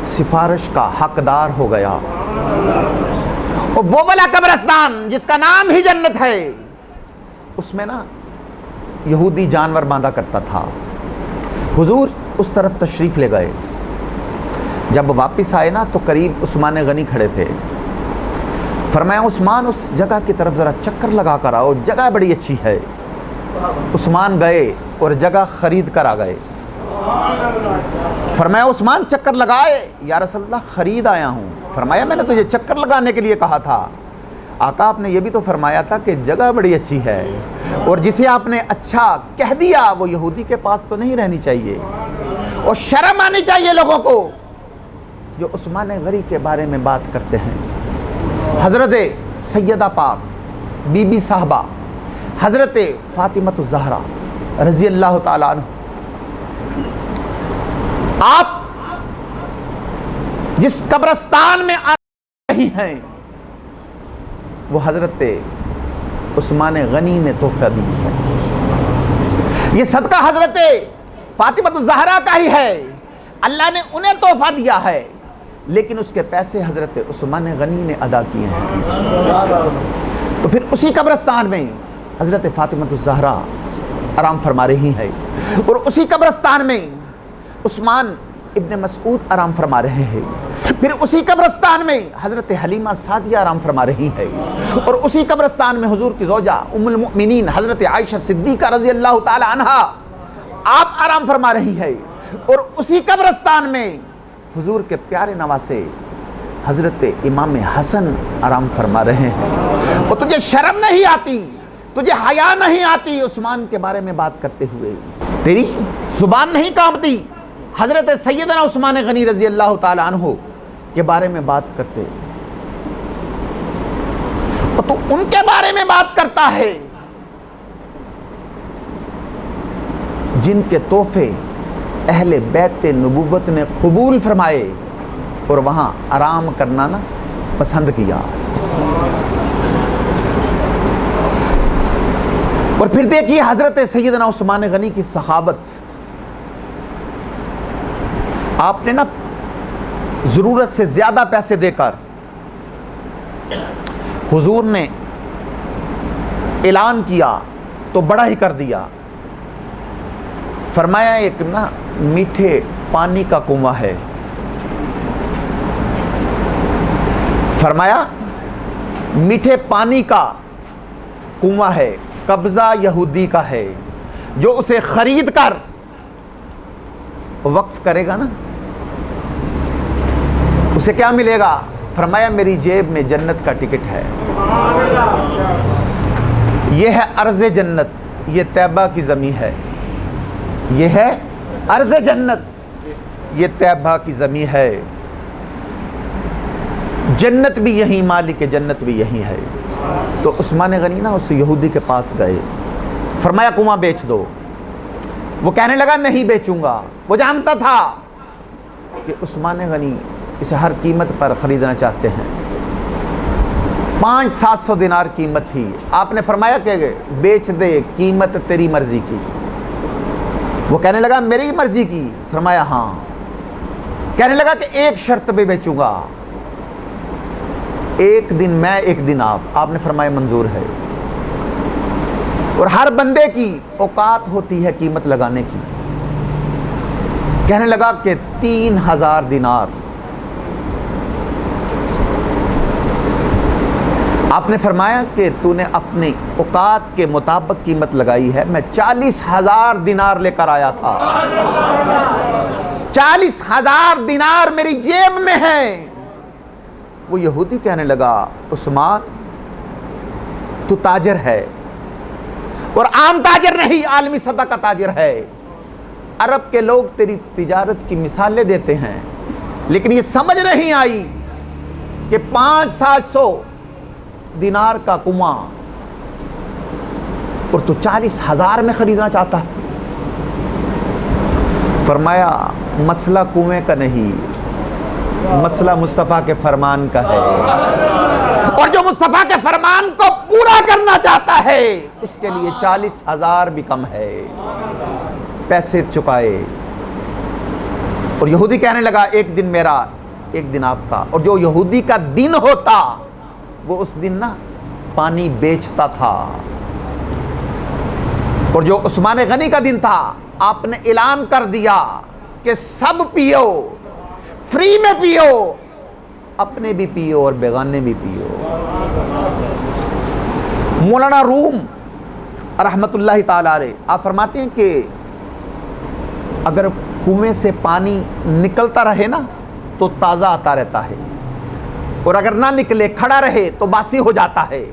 [SPEAKER 1] سفارش کا حقدار ہو گیا. اور وہ والا قبرستان جس کا نام ہی جنت ہے، اس میں نا یہودی جانور باندھا کرتا تھا. حضور اس طرف تشریف لے گئے. جب واپس آئے نا تو قریب عثمان غنی کھڑے تھے. فرمایا عثمان اس جگہ کی طرف ذرا چکر لگا کر آؤ، جگہ بڑی اچھی ہے. عثمان گئے اور جگہ خرید کر آ گئے. فرمایا عثمان چکر لگائے. یا رسول اللہ خرید آیا ہوں. فرمایا میں نے تجھے چکر لگانے کے لیے کہا تھا. آقا آپ نے یہ بھی تو فرمایا تھا کہ جگہ بڑی اچھی ہے، اور جسے آپ نے اچھا کہہ دیا وہ یہودی کے پاس تو نہیں رہنی چاہیے، اور شرم آنی چاہیے لوگوں کو جو عثمان غنی کے بارے میں بات کرتے ہیں. حضرت سیدہ پاک بی بی صاحبہ حضرت فاطمہ الزہرا رضی اللہ تعالیٰ عنہ، آپ جس قبرستان میں آ رہی ہیں وہ حضرت عثمان غنی نے تحفہ دی ہے. یہ صدقہ حضرت فاطمہ الزہرا کا ہی ہے. اللہ نے انہیں تحفہ دیا ہے، لیکن اس کے پیسے حضرت عثمان غنی نے ادا کیے ہیں. تو پھر اسی قبرستان میں حضرت فاطمہ الزہرا آرام فرما رہی ہے، اور اسی قبرستان میں عثمان ابن مسعود آرام فرما رہے ہیں. پھر اسی قبرستان میں حضرت حلیمہ سعدیہ آرام فرما رہی ہے، اور اسی قبرستان میں حضور کی زوجہ ام المؤمنین حضرت عائشہ صدیقہ رضی اللہ تعالی عنہا آپ آرام فرما رہی ہے. اور اسی قبرستان میں حضور کے پیارے نواسے حضرت امام حسن آرام فرما رہے ہیں. اور تجھے شرم نہیں آتی، تجھے حیا نہیں آتی عثمان کے بارے میں بات کرتے ہوئے؟ تیری زبان نہیں کانپتی حضرت سیدنا عثمان غنی رضی اللہ تعالی عنہ کے بارے میں بات کرتے، اور تو ان کے بارے میں بات کرتا ہے جن کے تحفے اہل بیت نبوت نے قبول فرمائے اور وہاں آرام کرنا نا پسند کیا. اور پھر دیکھیے حضرت سیدنا عثمان غنی کی سخاوت. آپ نے نا ضرورت سے زیادہ پیسے دے کر حضور نے اعلان کیا تو بڑا ہی کر دیا. فرمایا ایک نا میٹھے پانی کا کنواں ہے. فرمایا میٹھے پانی کا کنواں ہے، قبضہ یہودی کا ہے. جو اسے خرید کر وقف کرے گا نا اسے کیا ملے گا؟ فرمایا میری جیب میں جنت کا ٹکٹ ہے. یہ ہے ارض جنت، یہ طیبہ کی زمین ہے. یہ ہے ارض جنت، یہ طیبہ کی زمین ہے. جنت بھی یہیں، مالک جنت بھی یہیں ہے. تو عثمان غنی نا اس یہودی کے پاس گئے. فرمایا کنواں بیچ دو. وہ کہنے لگا نہیں بیچوں گا. وہ جانتا تھا کہ عثمان غنی اسے ہر قیمت پر خریدنا چاہتے ہیں. 500-700 دینار قیمت تھی. آپ نے فرمایا کہ بیچ دے، قیمت تیری مرضی کی. وہ کہنے لگا میری مرضی کی. فرمایا ہاں. کہنے لگا کہ ایک شرط پہ بیچوں گا، ایک دن میں ایک دن آپ. آپ نے فرمایا منظور ہے. اور ہر بندے کی اوقات ہوتی ہے قیمت لگانے کی. کہنے لگا کہ 3000 دینار. آپ نے فرمایا کہ تو نے اپنی اوقات کے مطابق قیمت لگائی ہے. میں 40,000 دینار لے کر آیا تھا. 40,000 دینار میری جیب میں ہے. وہ یہودی کہنے لگا عثمان تو تاجر ہے، اور عام تاجر نہیں، عالمی سطح کا تاجر ہے. عرب کے لوگ تیری تجارت کی مثالیں دیتے ہیں، لیکن یہ سمجھ نہیں آئی کہ 500-700 دینار کا کنواں اور تو 40,000 میں خریدنا چاہتا ہے. فرمایا مسئلہ کنویں کا نہیں، مسئلہ مصطفیٰ کے فرمان کا ہے. اور جو مصطفیٰ کے فرمان کو پورا کرنا چاہتا ہے اس کے لیے 40,000 بھی کم ہے. پیسے چکائے. اور یہودی کہنے لگا ایک دن میرا ایک دن آپ کا. اور جو یہودی کا دن ہوتا وہ اس دن نا پانی بیچتا تھا. اور جو عثمان غنی کا دن تھا آپ نے اعلان کر دیا کہ سب پیو، فری میں پیو، اپنے بھی پیو اور بیگانے بھی پیو. مولانا روم رحمت اللہ تعالی علیہ آپ فرماتے ہیں کہ اگر کنویں سے پانی نکلتا رہے نا تو تازہ آتا رہتا ہے، اور اگر نہ نکلے کھڑا رہے تو باسی ہو جاتا ہے.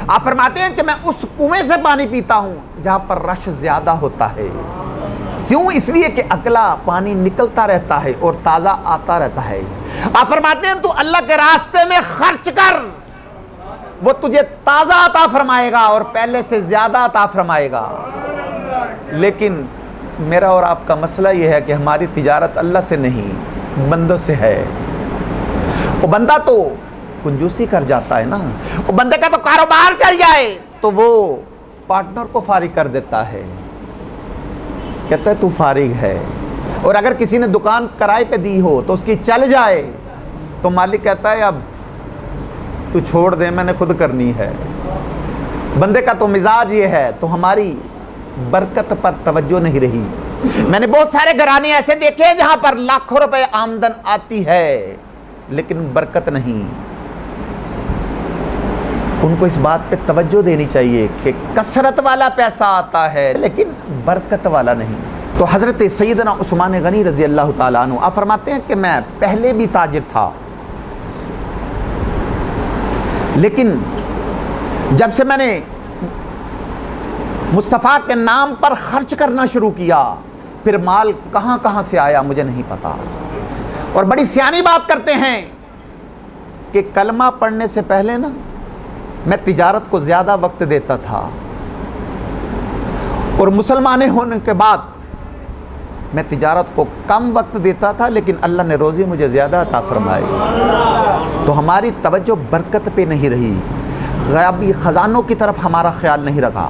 [SPEAKER 1] آپ فرماتے ہیں کہ میں اس کنویں سے پانی پیتا ہوں جہاں پر رش زیادہ ہوتا ہے. کیوں؟ اس لیے کہ اگلا پانی نکلتا رہتا ہے اور تازہ آتا رہتا ہے. آپ فرماتے ہیں تو اللہ کے راستے میں خرچ کر، وہ تجھے تازہ عطا فرمائے گا اور پہلے سے زیادہ عطا فرمائے گا. لیکن میرا اور آپ کا مسئلہ یہ ہے کہ ہماری تجارت اللہ سے نہیں بندوں سے ہے. وہ بندہ تو کنجوسی کر جاتا ہے نا، وہ بندے کا تو کاروبار چل جائے تو وہ پارٹنر کو فارغ کر دیتا ہے، کہتا ہے تو فارغ ہے. اور اگر کسی نے دکان کرائے پہ دی ہو تو اس کی چل جائے تو مالک کہتا ہے اب تو چھوڑ دے، میں نے خود کرنی ہے. بندے کا تو مزاج یہ ہے. تو ہماری برکت پر توجہ نہیں رہی. میں نے بہت سارے گھرانے ایسے دیکھے ہیں جہاں پر لاکھوں روپے آمدن آتی ہے لیکن برکت نہیں. ان کو اس بات پہ توجہ دینی چاہیے کہ کثرت والا پیسہ آتا ہے لیکن برکت والا نہیں. تو حضرت سیدنا عثمان غنی رضی اللہ تعالیٰ عنہ آپ فرماتے ہیں کہ میں پہلے بھی تاجر تھا، لیکن جب سے میں نے مصطفیٰ کے نام پر خرچ کرنا شروع کیا پھر مال کہاں کہاں سے آیا مجھے نہیں پتا. اور بڑی سیانی بات کرتے ہیں کہ کلمہ پڑھنے سے پہلے نا میں تجارت کو زیادہ وقت دیتا تھا، اور مسلمان ہونے کے بعد میں تجارت کو کم وقت دیتا تھا لیکن اللہ نے روزی مجھے زیادہ عطا فرمائی. تو ہماری توجہ برکت پہ نہیں رہی، غیبی خزانوں کی طرف ہمارا خیال نہیں رکھا.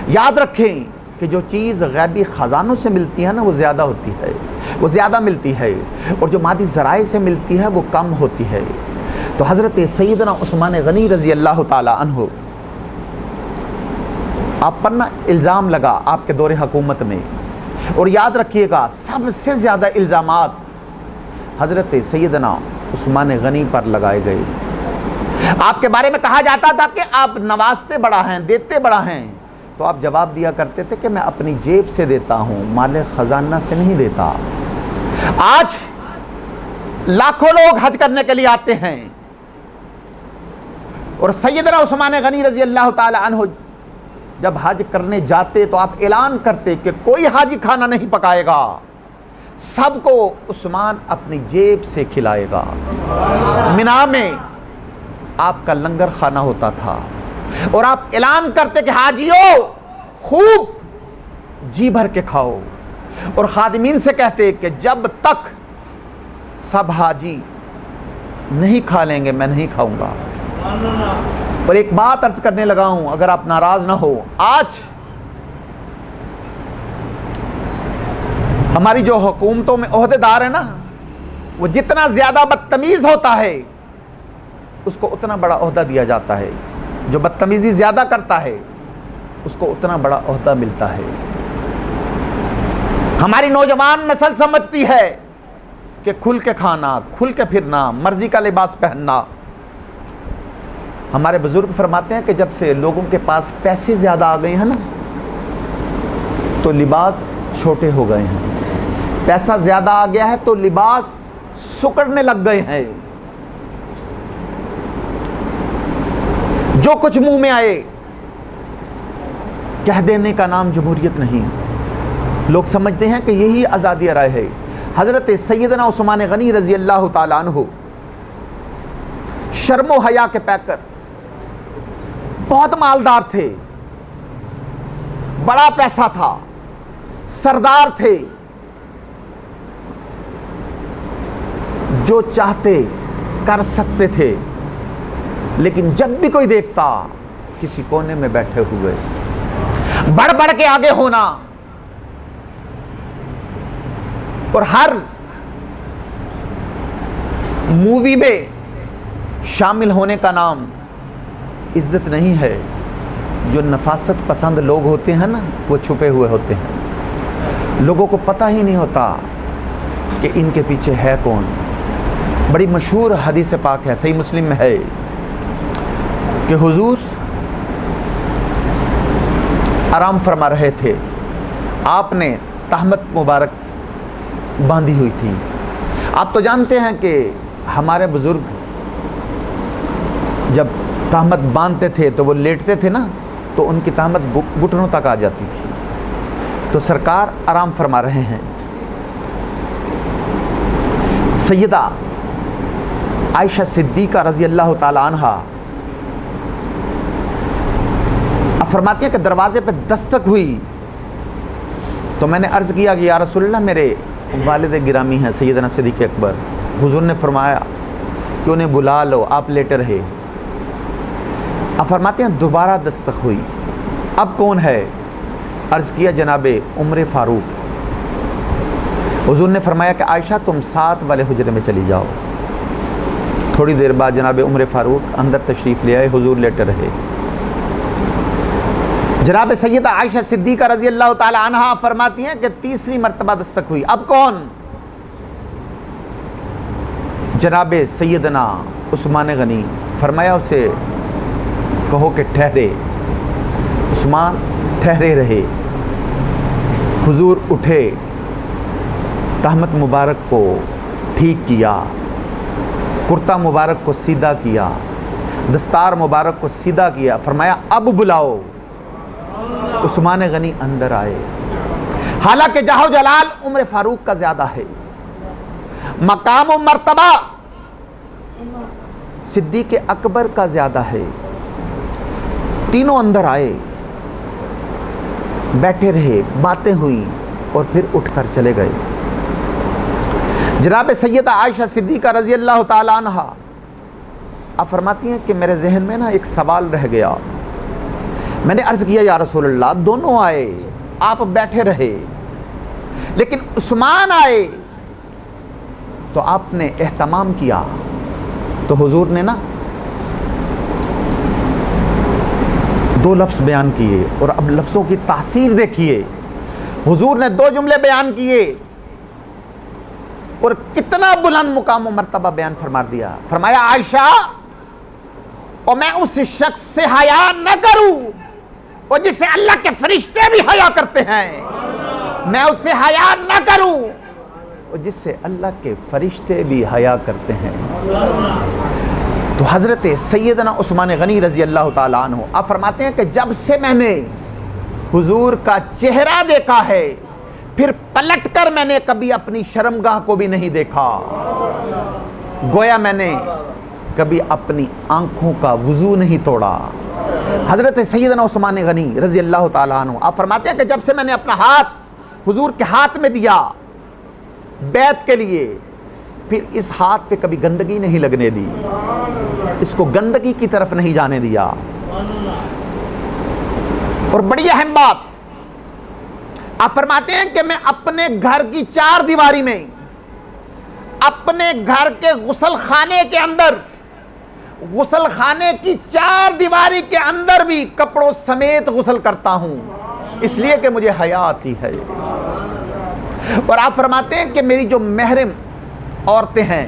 [SPEAKER 1] یاد رکھیں کہ جو چیز غیبی خزانوں سے ملتی ہے نا وہ زیادہ ہوتی ہے، وہ زیادہ ملتی ہے، اور جو مادی ذرائع سے ملتی ہے وہ کم ہوتی ہے. تو حضرت سیدنا عثمان غنی رضی اللہ تعالی عنہ آپ پر نا الزام لگا آپ کے دور حکومت میں، اور یاد رکھیے گا سب سے زیادہ الزامات حضرت سیدنا عثمان غنی پر لگائے گئے. آپ کے بارے میں کہا جاتا تھا کہ آپ نوازتے بڑا ہیں، دیتے بڑا ہیں، تو آپ جواب دیا کرتے تھے کہ میں اپنی جیب سے دیتا ہوں، مال خزانہ سے نہیں دیتا. آج لاکھوں لوگ حج کرنے کے لیے آتے ہیں، اور سیدنا عثمان غنی رضی اللہ تعالی عنہ جب حج کرنے جاتے تو آپ اعلان کرتے کہ کوئی حاجی کھانا نہیں پکائے گا، سب کو عثمان اپنی جیب سے کھلائے گا. منا میں آپ کا لنگر خانہ ہوتا تھا، اور آپ اعلان کرتے کہ حاجیوں خوب جی بھر کے کھاؤ، اور خادمین سے کہتے کہ جب تک سب حاجی نہیں کھا لیں گے میں نہیں کھاؤں گا. اور ایک بات عرض کرنے لگا ہوں اگر آپ ناراض نہ ہو، آج ہماری جو حکومتوں میں عہدے دار ہیں نا وہ جتنا زیادہ بدتمیز ہوتا ہے اس کو اتنا بڑا عہدہ دیا جاتا ہے، جو بدتمیزی زیادہ کرتا ہے اس کو اتنا بڑا عہدہ ملتا ہے. ہماری نوجوان نسل سمجھتی ہے کہ کھل کے کھانا، کھل کے پھرنا، مرضی کا لباس پہننا. ہمارے بزرگ فرماتے ہیں کہ جب سے لوگوں کے پاس پیسے زیادہ آ گئے ہیں نا تو لباس چھوٹے ہو گئے ہیں. پیسہ زیادہ آ گیا ہے تو لباس سکڑنے لگ گئے ہیں. جو کچھ منہ میں آئے کہہ دینے کا نام جمہوریت نہیں. لوگ سمجھتے ہیں کہ یہی آزادی رائے ہے. حضرت سیدنا عثمان غنی رضی اللہ تعالیٰ عنہ شرم و حیا کے پیکر، بہت مالدار تھے، بڑا پیسہ تھا، سردار تھے، جو چاہتے کر سکتے تھے. لیکن جب بھی کوئی دیکھتا کسی کونے میں بیٹھے ہوئے بڑھ بڑھ کے آگے ہونا، اور ہر مووی میں شامل ہونے کا نام عزت نہیں ہے. جو نفاست پسند لوگ ہوتے ہیں نا وہ چھپے ہوئے ہوتے ہیں, لوگوں کو پتہ ہی نہیں ہوتا کہ ان کے پیچھے ہے کون. بڑی مشہور حدیث پاک ہے, صحیح مسلم میں ہے کہ حضور آرام فرما رہے تھے, آپ نے تہمت مبارک باندھی ہوئی تھی. آپ تو جانتے ہیں کہ ہمارے بزرگ جب تہمت باندھتے تھے تو وہ لیٹتے تھے نا, تو ان کی تہمت گھٹنوں تک آ جاتی تھی. تو سرکار آرام فرما رہے ہیں. سیدہ عائشہ صدیقہ رضی اللہ تعالی عنہ فرماتی ہیں کہ دروازے پہ دستک ہوئی تو میں نے عرض کیا کہ یا رسول اللہ میرے والد گرامی ہیں سیدنا صدیق اکبر. حضور نے فرمایا کہ انہیں بلا لو, آپ لیٹے رہے. اب فرماتے ہیں دوبارہ دستک ہوئی, اب کون ہے؟ عرض کیا جناب عمر فاروق. حضور نے فرمایا کہ عائشہ تم 7 والے حجرے میں چلی جاؤ. تھوڑی دیر بعد جناب عمر فاروق اندر تشریف لے آئے, حضور لیٹے رہے. جناب سیدہ عائشہ صدیقہ رضی اللہ تعالی عنہ فرماتی ہیں کہ تیسری مرتبہ دستک ہوئی, اب کون؟ جناب سیدنا عثمان غنی. فرمایا اسے کہو کہ ٹھہرے. عثمان ٹھہرے رہے. حضور اٹھے, تہمت مبارک کو ٹھیک کیا, کرتا مبارک کو سیدھا کیا, دستار مبارک کو سیدھا کیا. فرمایا اب بلاؤ. عثمان غنی اندر آئے. حالانکہ جاہ و جلال عمر فاروق کا زیادہ ہے, مقام و مرتبہ صدیق اکبر کا زیادہ ہے. تینوں اندر آئے, بیٹھے رہے, باتیں ہوئیں اور پھر اٹھ کر چلے گئے. جناب سیدہ عائشہ صدیقہ رضی اللہ تعالی عنہ اب فرماتی ہیں کہ میرے ذہن میں نا ایک سوال رہ گیا. میں نے عرض کیا یا رسول اللہ دونوں آئے, آپ بیٹھے رہے, لیکن عثمان آئے تو آپ نے اہتمام کیا. تو حضور نے نا 2 لفظ بیان کیے, اور اب لفظوں کی تاثیر دیکھیے. حضور نے 2 جملے بیان کیے اور کتنا بلند مقام و مرتبہ بیان فرما دیا. فرمایا عائشہ اور میں اس شخص سے حیا نہ کروں اور جس سے اللہ کے فرشتے بھی حیا کرتے ہیں, میں اس سے حیا نہ کروں اور جس سے اللہ کے فرشتے بھی حیا کرتے ہیں. تو حضرت سیدنا عثمان غنی رضی اللہ تعالیٰ عنہ آپ فرماتے ہیں کہ جب سے میں نے حضور کا چہرہ دیکھا ہے پھر پلٹ کر میں نے کبھی اپنی شرمگاہ کو بھی نہیں دیکھا. گویا میں نے کبھی اپنی آنکھوں کا وضو نہیں توڑا. حضرت سیدنا عثمان غنی رضی اللہ تعالیٰ عنہ آپ فرماتے ہیں کہ جب سے میں نے اپنا ہاتھ حضور کے ہاتھ میں دیا بیعت کے لیے, پھر اس ہاتھ پہ کبھی گندگی نہیں لگنے دی, اس کو گندگی کی طرف نہیں جانے دیا. اور بڑی اہم بات آپ فرماتے ہیں کہ میں اپنے گھر کی 4 دیواری میں, اپنے گھر کے غسل خانے کے اندر, غسل خانے کی 4 دیواری کے اندر بھی کپڑوں سمیت غسل کرتا ہوں, اس لیے کہ مجھے حیا آتی ہے. اور آپ فرماتے ہیں کہ میری جو محرم عورتیں ہیں,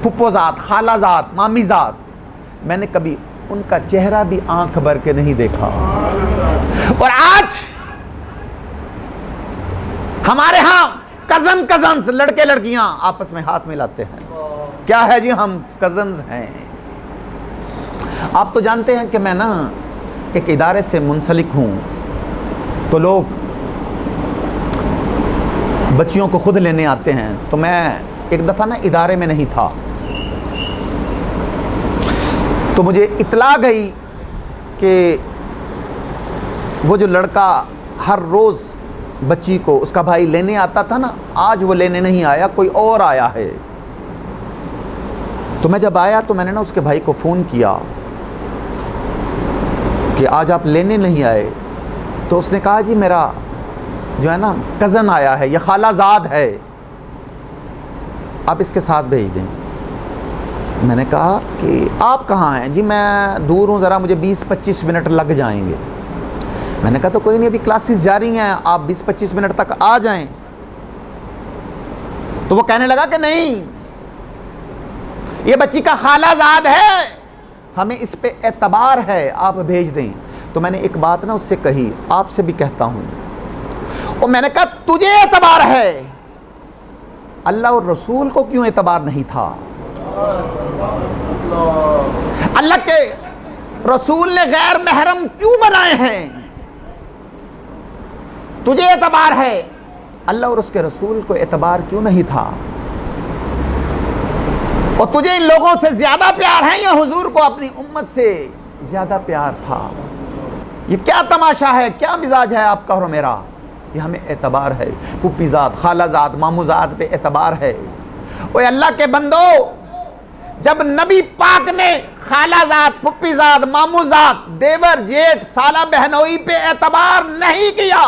[SPEAKER 1] پھپھو ذات, خالہ ذات, مامی ذات, میں نے کبھی ان کا چہرہ بھی آنکھ بھر کے نہیں دیکھا. اور آج ہمارے ہاں کزنز لڑکے لڑکیاں آپس میں ہاتھ ملاتے ہیں. کیا ہے جی, ہم کزنز ہیں. آپ تو جانتے ہیں کہ میں نا ایک ادارے سے منسلک ہوں, تو لوگ بچیوں کو خود لینے آتے ہیں. تو میں ایک دفعہ نا ادارے میں نہیں تھا, تو مجھے اطلاع گئی کہ وہ جو لڑکا ہر روز بچی کو اس کا بھائی لینے آتا تھا نا, آج وہ لینے نہیں آیا, کوئی اور آیا ہے. تو میں جب آیا تو میں نے نا اس کے بھائی کو فون کیا کہ آج آپ لینے نہیں آئے. تو اس نے کہا جی میرا جو ہے نا کزن آیا ہے, یہ خالہ زاد ہے, آپ اس کے ساتھ بھیج دیں. میں نے کہا کہ آپ کہاں ہیں؟ جی میں دور ہوں ذرا، مجھے 20-25 منٹ لگ جائیں گے۔ میں نے کہا تو کوئی نہیں، ابھی کلاسز جاری ہیں، آپ 20-25 منٹ تک آ جائیں۔ تو وہ کہنے لگا کہ نہیں، یہ بچی کا خالہ زاد ہے، ہمیں اس پہ اعتبار ہے، آپ بھیج دیں۔ تو میں نے ایک بات نا اس سے کہی، آپ سے بھی کہتا ہوں، اور میں نے کہا تجھے اعتبار ہے، اللہ اور رسول کو کیوں اعتبار نہیں تھا؟ اللہ کے رسول نے غیر محرم کیوں بنائے ہیں؟ تجھے اعتبار ہے، اللہ اور اس کے رسول کو اعتبار کیوں نہیں تھا؟ اور تجھے ان لوگوں سے زیادہ پیار ہے یا حضور کو اپنی امت سے زیادہ پیار تھا؟ یہ کیا تماشا ہے، کیا مزاج ہے آپ کا اور میرا؟ یہ ہمیں اعتبار ہے، پھوپھی زاد، خالہ زاد، مامو زاد پہ اعتبار ہے۔ اوے اللہ کے بندو، جب نبی پاک نے خالہ زاد، پھوپھی زاد، مامو زاد، دیور، جیٹ، سالہ بہنوئی پہ اعتبار نہیں کیا،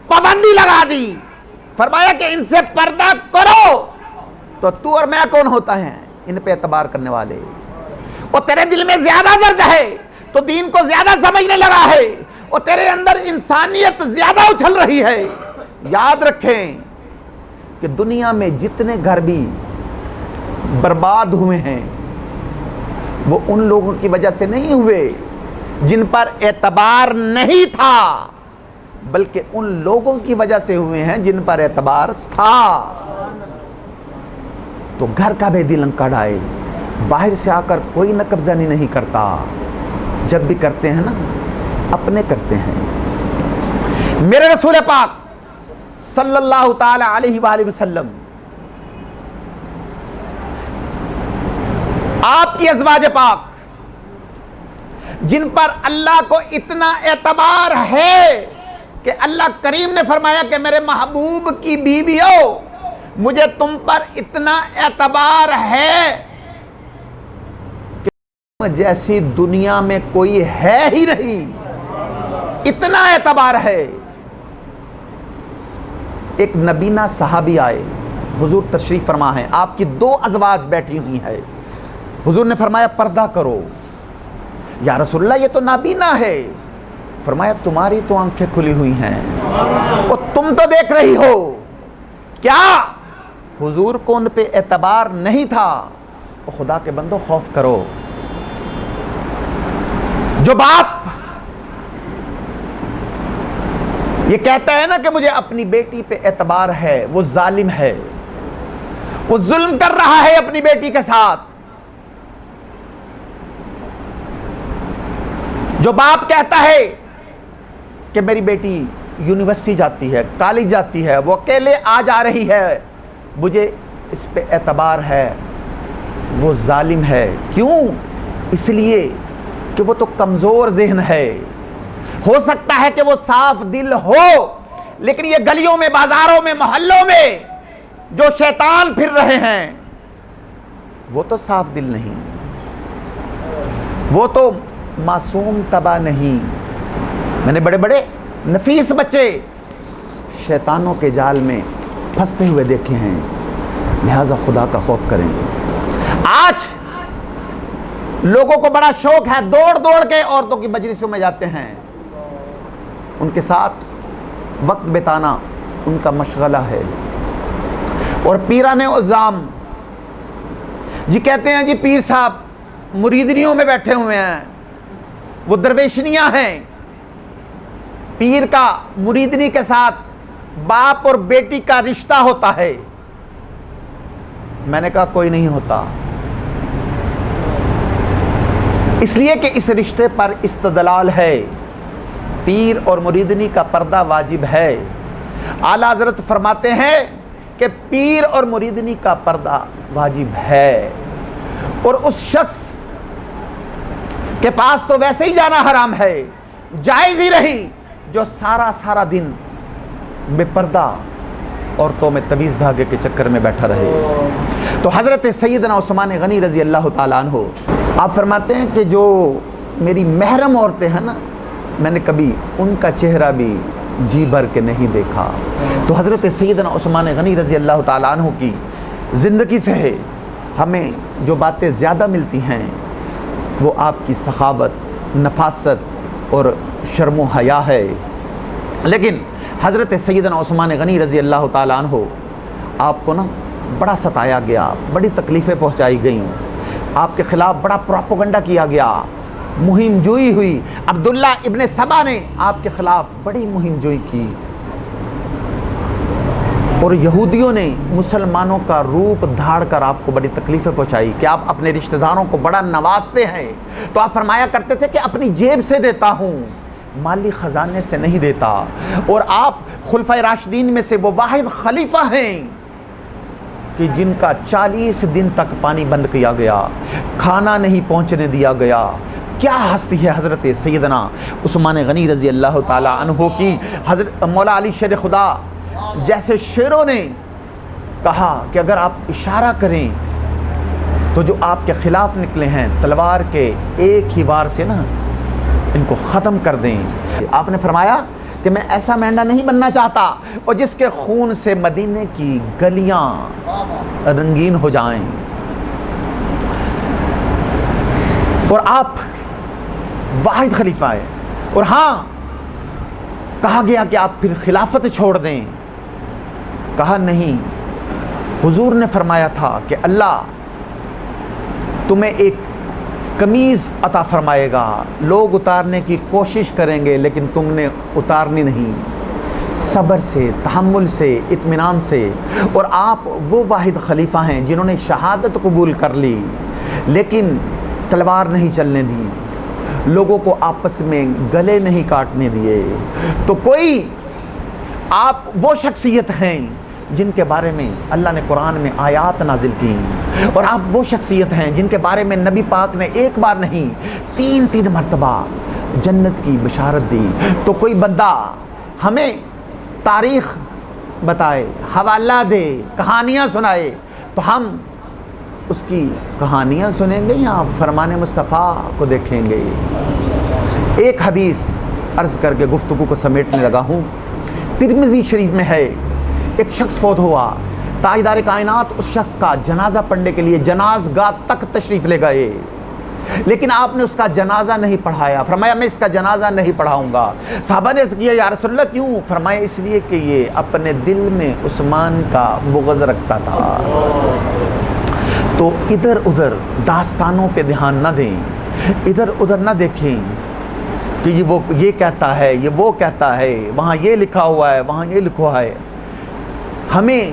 [SPEAKER 1] پابندی لگا دی، فرمایا کہ ان سے پردہ کرو، تو تو اور میں کون ہوتا ہے ان پہ اعتبار کرنے والے؟ اور تیرے دل میں زیادہ درد ہے تو دین کو زیادہ سمجھنے لگا ہے، اور تیرے اندر انسانیت زیادہ اچھل رہی ہے۔ یاد رکھیں کہ دنیا میں جتنے گھر بھی برباد ہوئے ہیں وہ ان لوگوں کی وجہ سے نہیں ہوئے جن پر اعتبار نہیں تھا، بلکہ ان لوگوں کی وجہ سے ہوئے ہیں جن پر اعتبار تھا۔ تو گھر کا بھی دل انکڑائے، باہر سے آ کر کوئی نقبزنی نہیں کرتا، جب بھی کرتے ہیں نا اپنے کرتے ہیں۔ میرے رسول پاک صلی اللہ تعالی علیہ وآلہ وسلم، آپ کی ازواج پاک جن پر اللہ کو اتنا اعتبار ہے کہ اللہ کریم نے فرمایا کہ میرے محبوب کی بیویوں، مجھے تم پر اتنا اعتبار ہے کہ جیسی دنیا میں کوئی ہے ہی نہیں، اتنا اعتبار ہے۔ ایک نبینہ صحابی آئے، حضور تشریف فرما ہے، آپ کی 2 ازواج بیٹھی ہوئی ہے، حضور نے فرمایا پردہ کرو۔ یا رسول اللہ یہ تو نابینا ہے، فرمایا تمہاری تو آنکھیں کھلی ہوئی ہیں اور تم تو دیکھ رہی ہو۔ کیا حضور کو ان پہ اعتبار نہیں تھا؟ خدا کے بندو خوف کرو۔ جو باپ یہ کہتا ہے نا کہ مجھے اپنی بیٹی پہ اعتبار ہے، وہ ظالم ہے، وہ ظلم کر رہا ہے اپنی بیٹی کے ساتھ۔ جو باپ کہتا ہے کہ میری بیٹی یونیورسٹی جاتی ہے، کالج جاتی ہے، وہ اکیلے آ جا رہی ہے، مجھے اس پہ اعتبار ہے، وہ ظالم ہے۔ کیوں؟ اس لیے کہ وہ تو کمزور ذہن ہے۔ ہو سکتا ہے کہ وہ صاف دل ہو، لیکن یہ گلیوں میں، بازاروں میں، محلوں میں جو شیطان پھر رہے ہیں وہ تو صاف دل نہیں، وہ تو معصوم طبع نہیں۔ میں نے بڑے بڑے نفیس بچے شیطانوں کے جال میں پھنستے ہوئے دیکھے ہیں، لہذا خدا کا خوف کریں۔ آج لوگوں کو بڑا شوق ہے، دوڑ دوڑ کے عورتوں کی مجلسوں میں جاتے ہیں، ان کے ساتھ وقت بتانا ان کا مشغلہ ہے۔ اور پیران عظام جی کہتے ہیں جی پیر صاحب مریدنیوں میں بیٹھے ہوئے ہیں، وہ درویشنیاں ہیں۔ پیر کا مریدنی کے ساتھ باپ اور بیٹی کا رشتہ ہوتا ہے۔ میں نے کہا کوئی نہیں ہوتا، اس لیے کہ اس رشتے پر استدلال ہے، پیر اور مریدنی کا پردہ واجب ہے۔ اعلیٰ حضرت فرماتے ہیں کہ پیر اور مریدنی کا پردہ واجب ہے، اور اس شخص کے پاس تو ویسے ہی جانا حرام ہے، جائز ہی رہی جو سارا دن بے پردہ عورتوں میں تمیز دھاگے کے چکر میں بیٹھا رہے۔ تو حضرت سیدنا عثمان غنی رضی اللہ تعالیٰ عنہ آپ فرماتے ہیں کہ جو میری محرم عورتیں ہیں نا، میں نے کبھی ان کا چہرہ بھی جی بھر کے نہیں دیکھا۔ تو حضرت سیدنا عثمان غنی رضی اللہ تعالیٰ عنہ کی زندگی سے ہے ہمیں جو باتیں زیادہ ملتی ہیں وہ آپ کی سخاوت، نفاست اور شرم و حیا ہے، لیکن حضرت سیدنا عثمان غنی رضی اللہ تعالیٰ عنہ آپ کو نا بڑا ستایا گیا، بڑی تکلیفیں پہنچائی گئیں، آپ کے خلاف بڑا پروپیگنڈا کیا گیا، مہم جوئی ہوئی۔ عبداللہ ابن سبا نے آپ کے خلاف بڑی مہم جوئی کی، اور یہودیوں نے مسلمانوں کا روپ دھاڑ کر آپ کو بڑی تکلیفیں پہنچائی کہ آپ اپنے رشتہ داروں کو بڑا نوازتے ہیں، تو آپ فرمایا کرتے تھے کہ اپنی جیب سے دیتا ہوں، مالی خزانے سے نہیں دیتا، اور آپ خلفائے راشدین میں سے وہ واحد خلیفہ ہیں کہ جن کا 40 دن تک پانی بند کیا گیا، کھانا نہیں پہنچنے دیا گیا۔ کیا ہستی ہے حضرت سیدنا عثمان غنی رضی اللہ تعالیٰ عنہ کی۔ حضرت مولا علی شیر خدا جیسے شیروں نے کہا کہ اگر آپ اشارہ کریں تو جو آپ کے خلاف نکلے ہیں تلوار کے ایک ہی وار سے نا ان کو ختم کر دیں۔ آپ نے فرمایا کہ میں ایسا مینڈا نہیں بننا چاہتا اور جس کے خون سے مدینے کی گلیاں رنگین ہو جائیں، اور آپ واحد خلیفہ ہے، اور ہاں کہا گیا کہ آپ پھر خلافت چھوڑ دیں، کہا نہیں، حضور نے فرمایا تھا کہ اللہ تمہیں ایک قمیض عطا فرمائے گا، لوگ اتارنے کی کوشش کریں گے لیکن تم نے اتارنی نہیں، صبر سے، تحمل سے، اطمینان سے۔ اور آپ وہ واحد خلیفہ ہیں جنہوں نے شہادت قبول کر لی لیکن تلوار نہیں چلنے دی، لوگوں کو آپس میں گلے نہیں کاٹنے دیے۔ تو کوئی آپ وہ شخصیت ہیں جن کے بارے میں اللہ نے قرآن میں آیات نازل کی، اور آپ وہ شخصیت ہیں جن کے بارے میں نبی پاک نے ایک بار نہیں 3 مرتبہ جنت کی بشارت دی۔ تو کوئی بندہ ہمیں تاریخ بتائے، حوالہ دے، کہانیاں سنائے، تو ہم اس کی کہانیاں سنیں گے یا فرمان مصطفیٰ کو دیکھیں گے؟ ایک حدیث عرض کر کے گفتگو کو سمیٹنے لگا ہوں۔ ترمذی شریف میں ہے، ایک شخص فوت ہوا، تاجدار کائنات اس شخص کا جنازہ پڑھنے کے لیے جنازگاہ تک تشریف لے گئے، لیکن آپ نے اس کا جنازہ نہیں پڑھایا۔ فرمایا میں اس کا جنازہ نہیں پڑھاؤں گا۔ صحابہ نے عرض کیا یا رسول اللہ کیوں؟ فرمایا اس لیے کہ یہ اپنے دل میں عثمان کا بغض رکھتا تھا۔ تو ادھر ادھر داستانوں پہ دھیان نہ دیں، ادھر ادھر نہ دیکھیں کہ وہ یہ کہتا ہے، یہ وہ کہتا ہے، وہاں یہ لکھا ہوا ہے، وہاں یہ لکھا ہوا ہے۔ ہمیں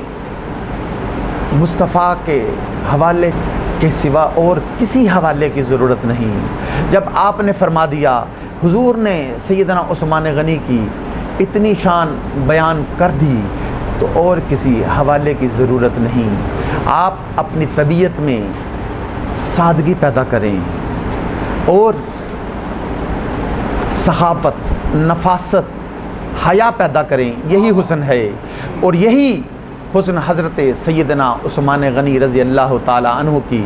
[SPEAKER 1] مصطفیٰ کے حوالے کے سوا اور کسی حوالے کی ضرورت نہیں۔ جب آپ نے فرما دیا، حضور نے سیدنا عثمان غنی کی اتنی شان بیان کر دی، تو اور کسی حوالے کی ضرورت نہیں۔ آپ اپنی طبیعت میں سادگی پیدا کریں اور سخاوت، نفاست، حیا پیدا کریں، یہی حسن ہے، اور یہی حسن حضرت سیدنا عثمان غنی رضی اللہ تعالیٰ عنہ کی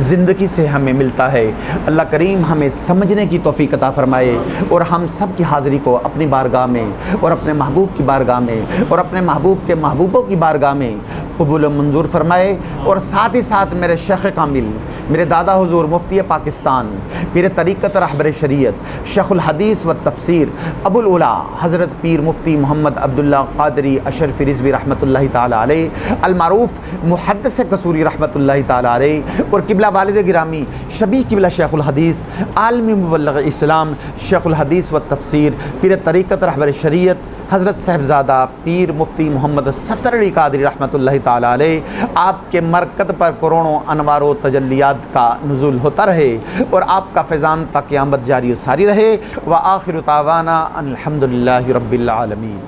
[SPEAKER 1] زندگی سے ہمیں ملتا ہے۔ اللہ کریم ہمیں سمجھنے کی توفیق عطا فرمائے، اور ہم سب کی حاضری کو اپنی بارگاہ میں اور اپنے محبوب کی بارگاہ میں اور اپنے محبوب کے محبوبوں کی بارگاہ میں قبول و منظور فرمائے۔ اور ساتھ ہی ساتھ میرے شیخ کامل، میرے دادا حضور مفتی پاکستان، پیر طریقت رہبر شریعت، شیخ الحدیث و تفسیر ابو الاولیاء حضرت پیر مفتی محمد عبداللہ قادری اشرفی رضوی رحمۃ اللہ تعالیٰ علیہ، المعروف محدث قصوری رحمۃ اللہ تعالیٰ علیہ، اور قبلہ والد گرامی شبیہ قبلہ شیخ الحدیث عالمی مبلغ اسلام شیخ الحدیث و تفسیر پیر طریقت رہبر شریعت حضرت صاحبزادہ پیر مفتی محمد صفدر علی قادری رحمۃ اللہ تعالیٰ علیہ، آپ کے مرکز پر کروڑوں انوار و تجلیات کا نزول ہوتا رہے، اور آپ کا فیضان تا قیامت جاری و ساری رہے۔ وآخر دعوانا ان الحمد للہ رب العالمین۔